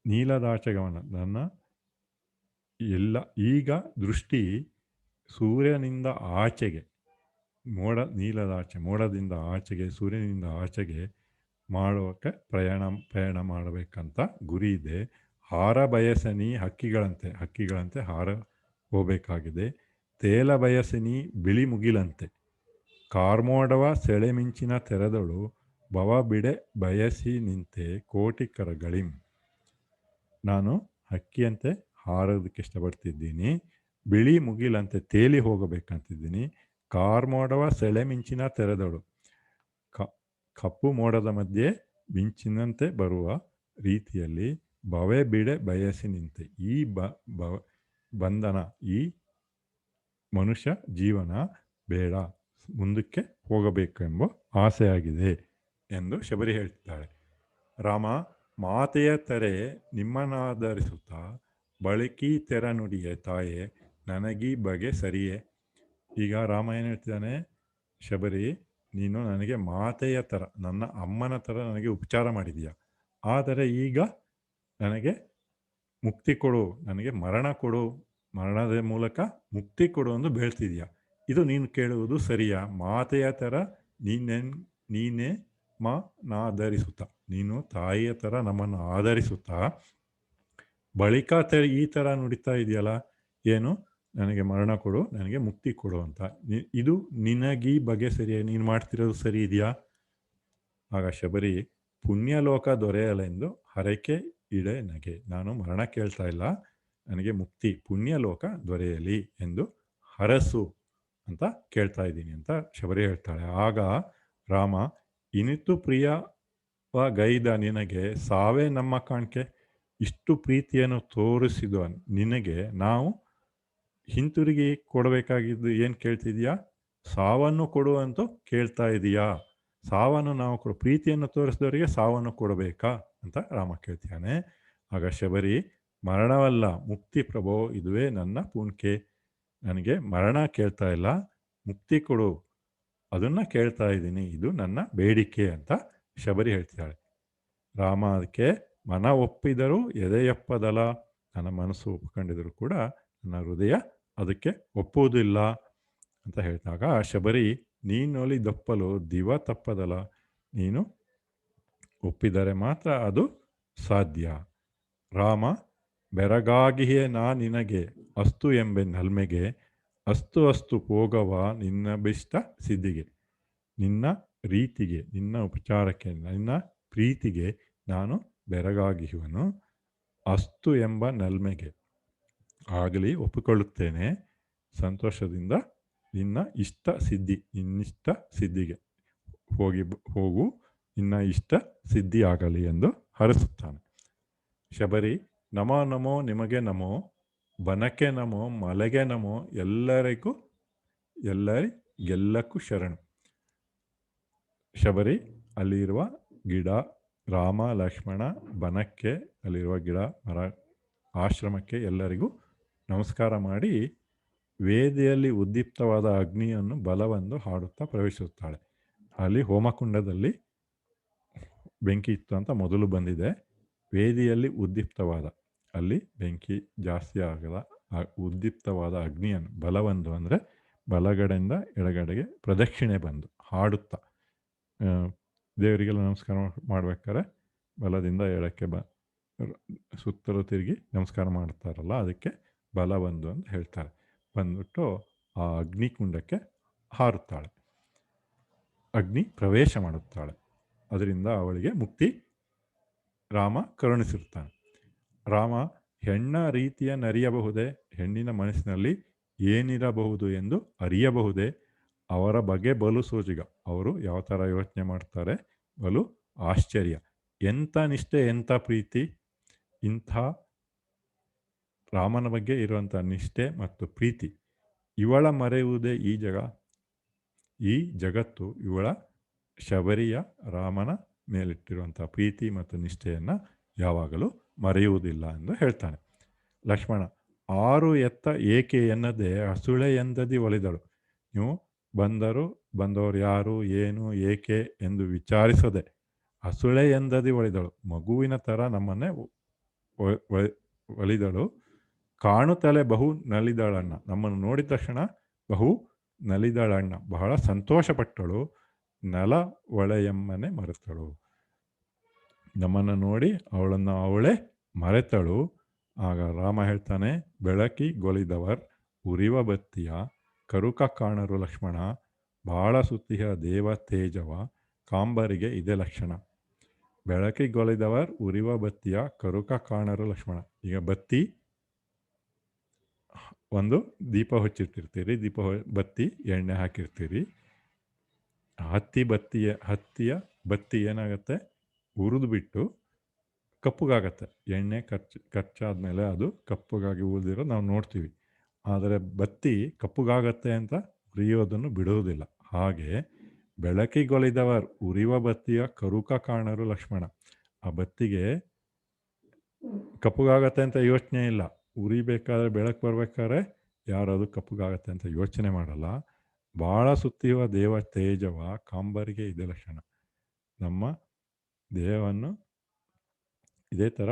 ನೀಲದಾಚೆ ಗಮನ, ನನ್ನ ಎಲ್ಲ ಈಗ ದೃಷ್ಟಿ ಸೂರ್ಯನಿಂದ ಆಚೆಗೆ, ನೀಲದಾಚೆ ಮೋಡದಿಂದ ಆಚೆಗೆ, ಸೂರ್ಯನಿಂದ ಆಚೆಗೆ ಮಾಡೋಕ್ಕೆ ಪ್ರಯಾಣ ಮಾಡಬೇಕಂತ ಗುರಿ ಇದೆ. ಹಾರ ಬಯಸನಿ ಹಕ್ಕಿಗಳಂತೆ ಹಾರ ಹೋಗಬೇಕಾಗಿದೆ. ತೇಲ ಬಯಸನಿ ಬಿಳಿ ಮುಗಿಲಂತೆ, ಕಾರ್ಮೋಡವ ಸೆಳೆಮಿಂಚಿನ ತೆರೆದಳು, ಭವ ಬಿಡೆ ಬಯಸಿ ನಿಂತೆ ಕೋಟಿ ಕರಗಳಿಂ. ನಾನು ಹಕ್ಕಿಯಂತೆ ಹಾರೋದಕ್ಕೆ ಇಷ್ಟಪಡ್ತಿದ್ದೀನಿ, ಬಿಳಿ ಮುಗಿಲಂತೆ ತೇಲಿ ಹೋಗಬೇಕಂತಿದ್ದೀನಿ. ಕಾರ್ಮೋಡವ ಸೆಳೆಮಿಂಚಿನ ತೆರೆದಳು, ಕಪ್ಪು ಮೋಡದ ಮಧ್ಯೆ ಮಿಂಚಿನಂತೆ ಬರುವ ರೀತಿಯಲ್ಲಿ ಬವೆ ಬಿಡೆ ಬಯಸಿ ನಿಂತೆ. ಈ ಬಂಧನ, ಈ ಮನುಷ್ಯ ಜೀವನ ಬೇಡ, ಮುಂದಕ್ಕೆ ಹೋಗಬೇಕೆಂಬ ಆಸೆಯಾಗಿದೆ ಎಂದು ಶಬರಿ ಹೇಳ್ತಿದ್ದಾಳೆ. ರಾಮ ಮಾತೆಯ ತೆರೆ ನಿಮ್ಮನ್ನಾಧರಿಸುತ್ತಾ ಬಳಕಿ ತೆರ ನುಡಿಯೇ ತಾಯೇ ನನಗೀ ಬಗೆ ಸರಿಯೇ. ಈಗ ರಾಮ ಏನು ಹೇಳ್ತಿದ್ದಾನೆ, ಶಬರಿ ನೀನು ನನಗೆ ಮಾತೆಯ ಥರ, ನನ್ನ ಅಮ್ಮನ ಥರ ನನಗೆ ಉಪಚಾರ ಮಾಡಿದೀಯ, ಆದರೆ ಈಗ ನನಗೆ ಮುಕ್ತಿ ಕೊಡು, ನನಗೆ ಮರಣ ಕೊಡು, ಮರಣದ ಮೂಲಕ ಮುಕ್ತಿ ಕೊಡು ಎಂದು ಬೇಳ್ತಿದೀಯ. ಇದು ನೀನು ಕೇಳುವುದು ಸರಿಯಾ? ಮಾತೆಯ ಥರ ನೀನೇ ನಾಧರಿಸುತ್ತಾ, ನೀನು ತಾಯಿಯ ಥರ ನಮ್ಮನ್ನು ಆಧರಿಸುತ್ತಾ ಬಳಿಕ ಈ ಥರ ನುಡಿತಾ ಇದೆಯಲ್ಲ, ಏನು ನನಗೆ ಮರಣ ಕೊಡು, ನನಗೆ ಮುಕ್ತಿ ಕೊಡು ಅಂತ. ಇದು ನಿನಗೀ ಬಗೆ ಸರಿಯಾ? ನೀನು ಮಾಡ್ತಿರೋದು ಸರಿ ಇದೆಯಾ? ಆಗ ಶಬರಿ ಪುಣ್ಯಲೋಕ ದೊರೆಯಲೆಂದು ಹರಕೆ ಇಡೆ ನಗೆ. ನಾನು ಮರಣ ಕೇಳ್ತಾ ಇಲ್ಲ, ನನಗೆ ಮುಕ್ತಿ ಪುಣ್ಯಲೋಕ ದೊರೆಯಲಿ ಎಂದು ಹರಸು ಅಂತ ಕೇಳ್ತಾ ಇದ್ದೀನಿ ಅಂತ ಶಬರಿ ಹೇಳ್ತಾಳೆ. ಆಗ ರಾಮ, ಇನಿತು ಪ್ರಿಯವಾಗೈದ ನಿನಗೆ ಸಾವೇ ನಮ್ಮ ಕಾಣ್ಕೆ, ಇಷ್ಟು ಪ್ರೀತಿಯನ್ನು ತೋರಿಸಿದ ನಿನಗೆ ನಾವು ಹಿಂತಿರುಗಿ ಕೊಡಬೇಕಾಗಿದ್ದು ಏನು ಕೇಳ್ತಿದೀಯಾ? ಸಾವನ್ನು ಕೊಡು ಅಂತೂ ಕೇಳ್ತಾ ಇದೀಯಾ? ಸಾವನ್ನು ನಾವು ಪ್ರೀತಿಯನ್ನು ತೋರಿಸಿದವರಿಗೆ ಸಾವನ್ನು ಕೊಡಬೇಕಾ ಅಂತ ರಾಮ ಕೇಳ್ತಾನೆ. ಆಗ ಶಬರಿ, ಮರಣವಲ್ಲ ಮುಕ್ತಿ ಪ್ರಭೋ, ಇದುವೇ ನನ್ನ ಪೂಣ್ಕೆ, ನನಗೆ ಮರಣ ಕೇಳ್ತಾ ಇಲ್ಲ, ಮುಕ್ತಿ ಕೊಡು ಅದನ್ನು ಕೇಳ್ತಾ ಇದ್ದೀನಿ, ಇದು ನನ್ನ ಬೇಡಿಕೆ ಅಂತ ಶಬರಿ ಹೇಳ್ತಿದ್ದಾಳೆ. ರಾಮ ಅದಕ್ಕೆ ಮನ ಒಪ್ಪಿದರೂ ಎದೆಯಪ್ಪದಲ್ಲ, ನನ್ನ ಮನಸ್ಸು ಒಪ್ಕೊಂಡಿದ್ರು ಕೂಡ ನನ್ನ ಹೃದಯ ಅದಕ್ಕೆ ಒಪ್ಪುವುದಿಲ್ಲ ಅಂತ ಹೇಳಿದಾಗ ಶಬರಿ, ನೀನೊಲಿ ದಪ್ಪಲು ದಿವ ತಪ್ಪದಲ್ಲ, ನೀನು ಒಪ್ಪಿದರೆ ಮಾತ್ರ ಅದು ಸಾಧ್ಯ. ರಾಮ, ಬೆರಗಾಗಿಯೇ ನಾ ನಿನಗೆ ಅಸ್ತು ಎಂಬೆ ನಲ್ಮೆಗೆ, ಅಸ್ತು ಹೋಗವ ನಿನ್ನಭಿಷ್ಟ ಸಿದ್ಧಿಗೆ. ನಿನ್ನ ರೀತಿಗೆ, ನಿನ್ನ ಉಪಚಾರಕ್ಕೆ, ನಿನ್ನ ಪ್ರೀತಿಗೆ ನಾನು ಬೆರಗಾಗಿಯುವನು, ಅಸ್ತು ಎಂಬ ನಲ್ಮೆಗೆ ಆಗಲಿ ಒಪ್ಪಿಕೊಳ್ಳುತ್ತೇನೆ, ಸಂತೋಷದಿಂದ ನಿನ್ನ ಇಷ್ಟ ಸಿದ್ಧಿ, ನಿನ್ನಿಷ್ಟ ಸಿದ್ಧಿಗೆ ಹೋಗು, ನಿನ್ನ ಇಷ್ಟ ಸಿದ್ಧಿ ಆಗಲಿ ಎಂದು ಹರಸುತ್ತಾನೆ. ಶಬರಿ, ನಮೋ ನಮೋ ನಿಮಗೆ ನಮೋ, ಬನಕ್ಕೆ ನಮೋ, ಮಲೆಗೆ ನಮೋ, ಎಲ್ಲರಿಗೆಲ್ಲಕ್ಕೂ ಶರಣು. ಶಬರಿ ಅಲ್ಲಿರುವ ಗಿಡ, ರಾಮ ಲಕ್ಷ್ಮಣ, ಬನಕ್ಕೆ, ಅಲ್ಲಿರುವ ಗಿಡ ಮರ, ಆಶ್ರಮಕ್ಕೆ ಎಲ್ಲರಿಗೂ ನಮಸ್ಕಾರ ಮಾಡಿ ವೇದಿಯಲ್ಲಿ ಉದ್ದೀಪ್ತವಾದ ಅಗ್ನಿಯನ್ನು ಬಲವೆಂದು ಹಾಡುತ್ತಾ ಪ್ರವೇಶಿಸುತ್ತಾಳೆ. ಅಲ್ಲಿ ಹೋಮಕುಂಡದಲ್ಲಿ ಬೆಂಕಿ ಇತ್ತು ಅಂತ ಮೊದಲು ಬಂದಿದೆ. ವೇದಿಯಲ್ಲಿ ಉದ್ದೀಪ್ತವಾದ, ಅಲ್ಲಿ ಬೆಂಕಿ ಜಾಸ್ತಿ ಆಗದ ಉದ್ದೀಪ್ತವಾದ ಅಗ್ನಿಯನ್ನು ಬಲವಂದು ಅಂದರೆ ಬಲಗಡೆಯಿಂದ ಎಡಗಡೆಗೆ ಪ್ರದಕ್ಷಿಣೆ ಬಂದು ಹಾಡುತ್ತಾ, ದೇವರಿಗೆಲ್ಲ ನಮಸ್ಕಾರ ಮಾಡ್ಬೇಕಾದ್ರೆ ಬಲದಿಂದ ಎಡಕ್ಕೆ ಸುತ್ತಲೂ ತಿರುಗಿ ನಮಸ್ಕಾರ ಮಾಡ್ತಾರಲ್ಲ, ಅದಕ್ಕೆ ಬಲವಂದು ಅಂತ ಹೇಳ್ತಾರೆ. ಬಂದ್ಬಿಟ್ಟು ಆ ಅಗ್ನಿಕುಂಡಕ್ಕೆ ಹಾರುತ್ತಾಳೆ, ಅಗ್ನಿ ಪ್ರವೇಶ ಮಾಡುತ್ತಾಳೆ. ಅದರಿಂದ ಅವಳಿಗೆ ಮುಕ್ತಿ ರಾಮ ಕರುಣಿಸಿರುತ್ತಾನೆ. ರಾಮ, ಹೆಣ್ಣ ರೀತಿಯ ನರಿಯಬಹುದೇ, ಹೆಣ್ಣಿನ ಮನಸ್ಸಿನಲ್ಲಿ ಏನಿರಬಹುದು ಎಂದು ಅರಿಯಬಹುದೇ, ಅವರ ಬಗ್ಗೆ ಬಲು ಸೋಜಿಗ, ಅವರು ಯಾವ ಥರ ಯೋಚನೆ ಮಾಡ್ತಾರೆ ಬಲು ಆಶ್ಚರ್ಯ, ಎಂಥ ನಿಷ್ಠೆ, ಎಂಥ ಪ್ರೀತಿ, ಇಂಥ ರಾಮನ ಬಗ್ಗೆ ಇರುವಂಥ ನಿಷ್ಠೆ ಮತ್ತು ಪ್ರೀತಿ ಇವಳ ಮರೆಯುವುದೇ ಈ ಜಗತ್ತು ಇವಳ ಶಬರಿಯ ರಾಮನ ಮೇಲಿಟ್ಟಿರುವಂಥ ಪ್ರೀತಿ ಮತ್ತು ನಿಷ್ಠೆಯನ್ನು ಯಾವಾಗಲೂ ಮರೆಯುವುದಿಲ್ಲ ಎಂದು ಹೇಳ್ತಾನೆ. ಲಕ್ಷ್ಮಣ, ಆರು ಎತ್ತ ಏಕೆ ಎನ್ನದೆ ಹಸುಳೆ ಎಂದದಿ ಒಲಿದಳು. ನೀವು ಬಂದವರು ಯಾರು, ಏನು, ಏಕೆ ಎಂದು ವಿಚಾರಿಸದೆ ಹಸುಳೆ ಎಂದದಿ ಒಲಿದಳು. ಮಗುವಿನ ಥರ ನಮ್ಮನ್ನೇ ಒಲಿದಳು. ಕಾಣುತ್ತಲೇ ಬಹು ನಲಿದಳಣ್ಣ, ನಮ್ಮನ್ನು ನೋಡಿದ ತಕ್ಷಣ ಬಹು ನಲಿದಳಣ್ಣ, ಬಹಳ ಸಂತೋಷಪಟ್ಟಳು. ನಲ ಒಳೆಯಮ್ಮನೆ ಮರೆತಳು, ನಮ್ಮನ್ನು ನೋಡಿ ಅವಳೇ ಮರೆತಳು. ಆಗ ರಾಮ ಹೇಳ್ತಾನೆ, ಬೆಳಕಿ ಗೊಲಿದವರ್ ಉರಿವ ಬತ್ತಿಯ ಕರುಕ ಕಾಣರು ಲಕ್ಷ್ಮಣ, ಬಾಳ ಸುತ್ತಿಯ ದೇವ ತೇಜವ ಕಾಂಬರಿಗೆ ಇದೆ ಲಕ್ಷಣ. ಬೆಳಕಿ ಗೊಲಿದವರ್ ಉರಿವ ಬತ್ತಿಯ ಕರುಕ ಕಾಣರು ಲಕ್ಷ್ಮಣ. ಈಗ ಬತ್ತಿ, ಒಂದು ದೀಪ ಹಚ್ಚಿರ್ತಿರ್ತೀರಿ, ಬತ್ತಿ ಎಣ್ಣೆ ಹಾಕಿರ್ತೀರಿ. ಹತ್ತಿಯ ಬತ್ತಿ ಏನಾಗುತ್ತೆ, ಹುರಿದು ಬಿಟ್ಟು ಕಪ್ಪಗಾಗತ್ತೆ. ಎಣ್ಣೆ ಖರ್ಚಾದ್ಮೇಲೆ ಅದು ಕಪ್ಪಗಾಗಿ ಉಳಿದಿರೋ ನಾವು ನೋಡ್ತೀವಿ. ಆದರೆ ಬತ್ತಿ ಕಪ್ಪಗಾಗತ್ತೆ ಅಂತ ಉರಿಯೋದನ್ನು ಬಿಡುವುದಿಲ್ಲ. ಹಾಗೆ ಬೆಳಕಿಗೊಲಿದವರು ಉರಿಯುವ ಬತ್ತಿಯ ಕರುಕ ಕಾಣರು ಲಕ್ಷ್ಮಣ. ಆ ಬತ್ತಿಗೆ ಕಪ್ಪಗಾಗತ್ತೆ ಅಂತ ಯೋಚನೆ ಇಲ್ಲ. ಉರಿಬೇಕಾದ್ರೆ ಬೆಳಕು ಬರ್ಬೇಕಾದ್ರೆ ಯಾರು ಅದು ಕಪ್ಪಗಾಗತ್ತೆ ಅಂತ ಯೋಚನೆ ಮಾಡಲ್ಲ. ಭಾಳ ಸುತ್ತಿಯುವ ದೇವ ತೇಜವ ಕಾಂಬರಿಗೆ ಇದೆ ಲಕ್ಷಣ. ನಮ್ಮ ದೇಹವನ್ನು ಇದೇ ಥರ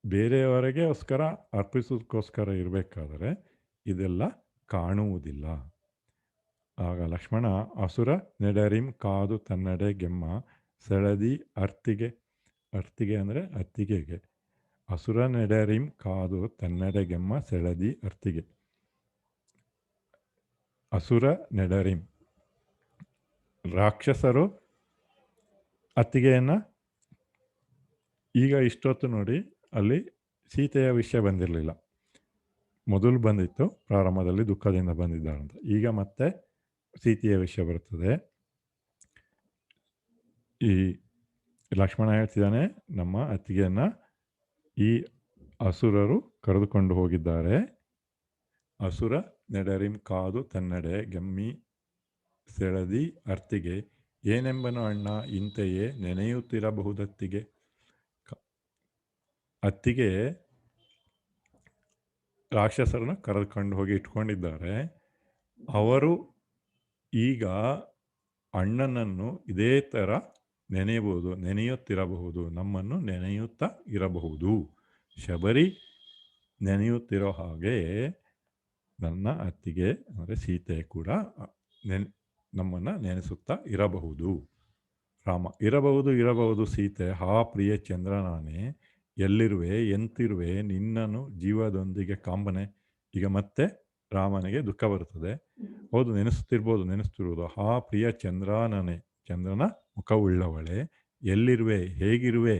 ಬೇರೆಯವರಿಗೋಸ್ಕರ ಅರ್ಪಿಸೋದಕ್ಕೋಸ್ಕರ ಇರಬೇಕಾದ್ರೆ ಇದೆಲ್ಲ ಕಾಣುವುದಿಲ್ಲ. ಆಗ ಲಕ್ಷ್ಮಣ ಅಸುರ ನೆಡರಿಂ ಕಾದು ತನ್ನಡೆ ಗೆಮ್ಮ ಸೆಳದಿ ಅರ್ತಿಗೆ. ಅರ್ತಿಗೆ ಅಂದರೆ ಅತ್ತಿಗೆಗೆ. ಅಸುರ ನೆಡರಿಂ ಕಾದು ತನ್ನಡೆ ಗೆಮ್ಮ ಸೆಳದಿ ಅರ್ತಿಗೆ. ಅಸುರ ನೆಡರಿಂ ರಾಕ್ಷಸರು ಅತ್ತಿಗೆಯನ್ನು ಈಗ ಇಷ್ಟೊತ್ತು ನೋಡಿ ಅಲ್ಲಿ ಸೀತೆಯ ವಿಷಯ ಬಂದಿರಲಿಲ್ಲ. ಮೊದಲು ಬಂದಿತ್ತು ಪ್ರಾರಂಭದಲ್ಲಿ ದುಃಖದಿಂದ ಬಂದಿದ್ದಾರಂತ. ಈಗ ಮತ್ತೆ ಸೀತೆಯ ವಿಷಯ ಬರುತ್ತದೆ. ಈ ಲಕ್ಷ್ಮಣ ಹೇಳ್ತಿದ್ದಾನೆ ನಮ್ಮ ಅತ್ತಿಗೆಯನ್ನು ಈ ಅಸುರರು ಕರೆದುಕೊಂಡು ಹೋಗಿದ್ದಾರೆ. ಅಸುರ ನೆಡರಿಂ ಕಾದು ತನ್ನಡೆ ಗೆಮ್ಮಿ ಸೆಳದಿ ಅರ್ತಿಗೆ ಏನೆಂಬನು ಅಣ್ಣ ಇಂತೆಯೇ ನೆನೆಯುತ್ತಿರಬಹುದತ್ತಿಗೆ. ಅತ್ತಿಗೆ ರಾಕ್ಷಸರನ್ನು ಕರೆದುಕೊಂಡು ಹೋಗಿ ಇಟ್ಕೊಂಡಿದ್ದಾರೆ. ಅವರು ಈಗ ಅಣ್ಣನನ್ನು ಇದೇ ಥರ ನೆನೆಯುತ್ತಿರಬಹುದು, ನಮ್ಮನ್ನು ನೆನೆಯುತ್ತಾ ಇರಬಹುದು. ಶಬರಿ ನೆನೆಯುತ್ತಿರೋ ಹಾಗೆ ನನ್ನ ಅತ್ತಿಗೆ ಅಂದರೆ ಸೀತೆ ಕೂಡ ನಮ್ಮನ್ನು ನೆನೆಸುತ್ತಾ ಇರಬಹುದು. ರಾಮ ಇರಬಹುದು ಸೀತೆ ಹಾ ಪ್ರಿಯ ಚಂದ್ರನಾನೆ ಎಲ್ಲಿರುವೆ ಎಂತಿರುವೆ ನಿನ್ನನ್ನು ಜೀವದೊಂದಿಗೆ ಕಾಂಬನೆ. ಈಗ ಮತ್ತೆ ರಾಮನಿಗೆ ದುಃಖ ಬರುತ್ತದೆ. ಹೌದು ನೆನೆಸ್ತಿರುವುದು ಹಾ ಪ್ರಿಯ ಚಂದ್ರನಾನೆ, ಚಂದ್ರನ ಮುಖವುಳ್ಳವಳೆ, ಎಲ್ಲಿರುವೆ ಹೇಗಿರುವೆ,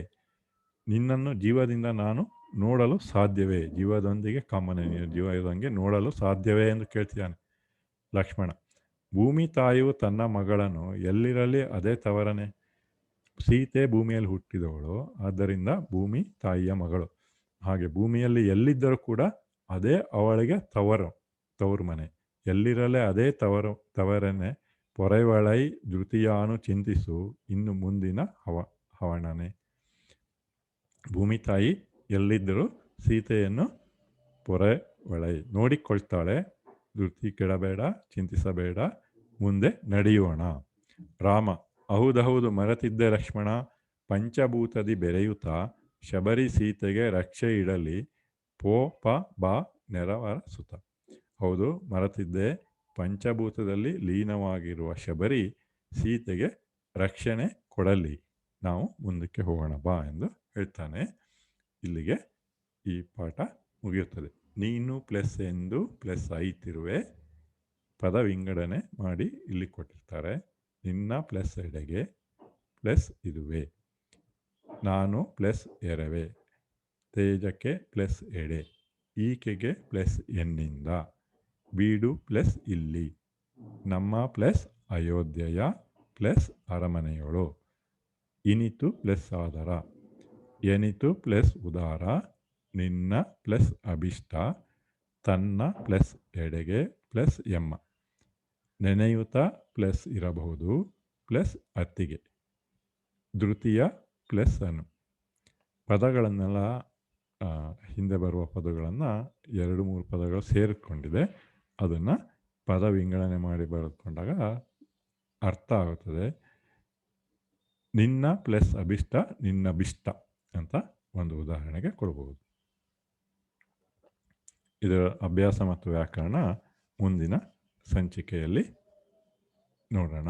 ನಿನ್ನನ್ನು ಜೀವದಿಂದ ನಾನು ನೋಡಲು ಸಾಧ್ಯವೇ, ಜೀವದೊಂದಿಗೆ ಕಾಂಬನೆ, ನೀನು ಜೀವದಂಗೆ ನೋಡಲು ಸಾಧ್ಯವೇ ಎಂದು ಕೇಳ್ತಿದ್ದಾನೆ ಲಕ್ಷ್ಮಣ. ಭೂಮಿ ತಾಯಿಯು ತನ್ನ ಮಗಳನ್ನು ಎಲ್ಲಿರಲಿ ಅದೇ ತವರನೆ. ಸೀತೆ ಭೂಮಿಯಲ್ಲಿ ಹುಟ್ಟಿದವಳು, ಆದ್ದರಿಂದ ಭೂಮಿ ತಾಯಿಯ ಮಗಳು. ಹಾಗೆ ಭೂಮಿಯಲ್ಲಿ ಎಲ್ಲಿದ್ದರೂ ಕೂಡ ಅದೇ ಅವಳಿಗೆ ತವರು ಮನೆ. ಎಲ್ಲಿರಲೇ ಅದೇ ತವರನೆ. ಪೊರೆವಳೈ ಧೃತಿಯಾನು ಚಿಂತಿಸು ಇನ್ನು ಮುಂದಿನ ಹವಣನೆ. ಭೂಮಿ ತಾಯಿ ಎಲ್ಲಿದ್ದರೂ ಸೀತೆಯನ್ನು ಪೊರೆವಳೈ ನೋಡಿಕೊಳ್ತಾಳೆ. ಧೃತಿ ಕೆಡಬೇಡ, ಚಿಂತಿಸಬೇಡ, ಮುಂದೆ ನಡೆಯೋಣ. ರಾಮ ಹೌದೌದು ಮರೆತಿದ್ದೆ ಲಕ್ಷ್ಮಣ, ಪಂಚಭೂತದಿ ಬೆರೆಯುತ್ತ ಶಬರಿ ಸೀತೆಗೆ ರಕ್ಷೆ ಇಡಲಿ ಪೋಪ ಬಾ ನೆರವರ ಸುತ. ಹೌದು ಮರೆತಿದ್ದೆ, ಪಂಚಭೂತದಲ್ಲಿ ಲೀನವಾಗಿರುವ ಶಬರಿ ಸೀತೆಗೆ ರಕ್ಷಣೆ ಕೊಡಲಿ, ನಾವು ಮುಂದಕ್ಕೆ ಹೋಗೋಣ ಬಾ ಎಂದು ಹೇಳ್ತಾನೆ. ಇಲ್ಲಿಗೆ ಈ ಪಾಠ ಮುಗಿಯುತ್ತದೆ. ನೀನು ಪ್ಲಸ್ ಎಂದು ಪ್ಲಸ್ ಐತಿರುವೆ ಪದ ವಿಂಗಡಣೆ ಮಾಡಿ ಇಲ್ಲಿ ಕೊಟ್ಟಿರ್ತಾರೆ. ನಿನ್ನ ಪ್ಲಸ್ ಎಡೆಗೆ ಪ್ಲಸ್ ಇದುವೆ, ನಾನು ಪ್ಲಸ್ ಎರವೆ, ತೇಜಕ್ಕೆ ಪ್ಲಸ್ ಎಡೆ, ಈಕೆಗೆ ಪ್ಲಸ್ ಎನ್ನಿಂದ, ಬೀಡು ಪ್ಲಸ್ ಇಲ್ಲಿ, ನಮ್ಮ ಪ್ಲಸ್ ಅಯೋಧ್ಯೆಯ ಪ್ಲಸ್ ಅರಮನೆಯೊಳು, ಇನಿತು ಪ್ಲಸ್ ಆದರ, ಎನಿತು ಪ್ಲಸ್ ಉದಾರ, ನಿನ್ನ ಪ್ಲಸ್ ಅಭಿಷ್ಟ, ತನ್ನ ಪ್ಲಸ್ ಎಡೆಗೆ ಪ್ಲಸ್ ಎಮ್ಮ, ನೆನೆಯುತ್ತ ಪ್ಲಸ್ ಇರಬಹುದು ಪ್ಲಸ್ ಅತ್ತಿಗೆ, ಧೃತಿಯ ಪ್ಲಸ್ ಅನು. ಪದಗಳನ್ನೆಲ್ಲ ಹಿಂದೆ ಬರುವ ಪದಗಳನ್ನು 2-3 ಪದಗಳು ಸೇರಿಕೊಂಡಿದೆ. ಅದನ್ನು ಪದ ವಿಂಗಡಣೆ ಮಾಡಿ ಬರೆದುಕೊಂಡಾಗ ಅರ್ಥ ಆಗುತ್ತದೆ. ನಿನ್ನ ಪ್ಲಸ್ ಅಭಿಷ್ಟ, ನಿನ್ನಭಿಷ್ಟ ಅಂತ ಒಂದು ಉದಾಹರಣೆಗೆ ಕೊಡಬಹುದು. ಇದರ ಅಭ್ಯಾಸ ಮತ್ತು ವ್ಯಾಕರಣ ಮುಂದಿನ ಸಂಚಿಕೆಯಲ್ಲಿ ನೋಡೋಣ.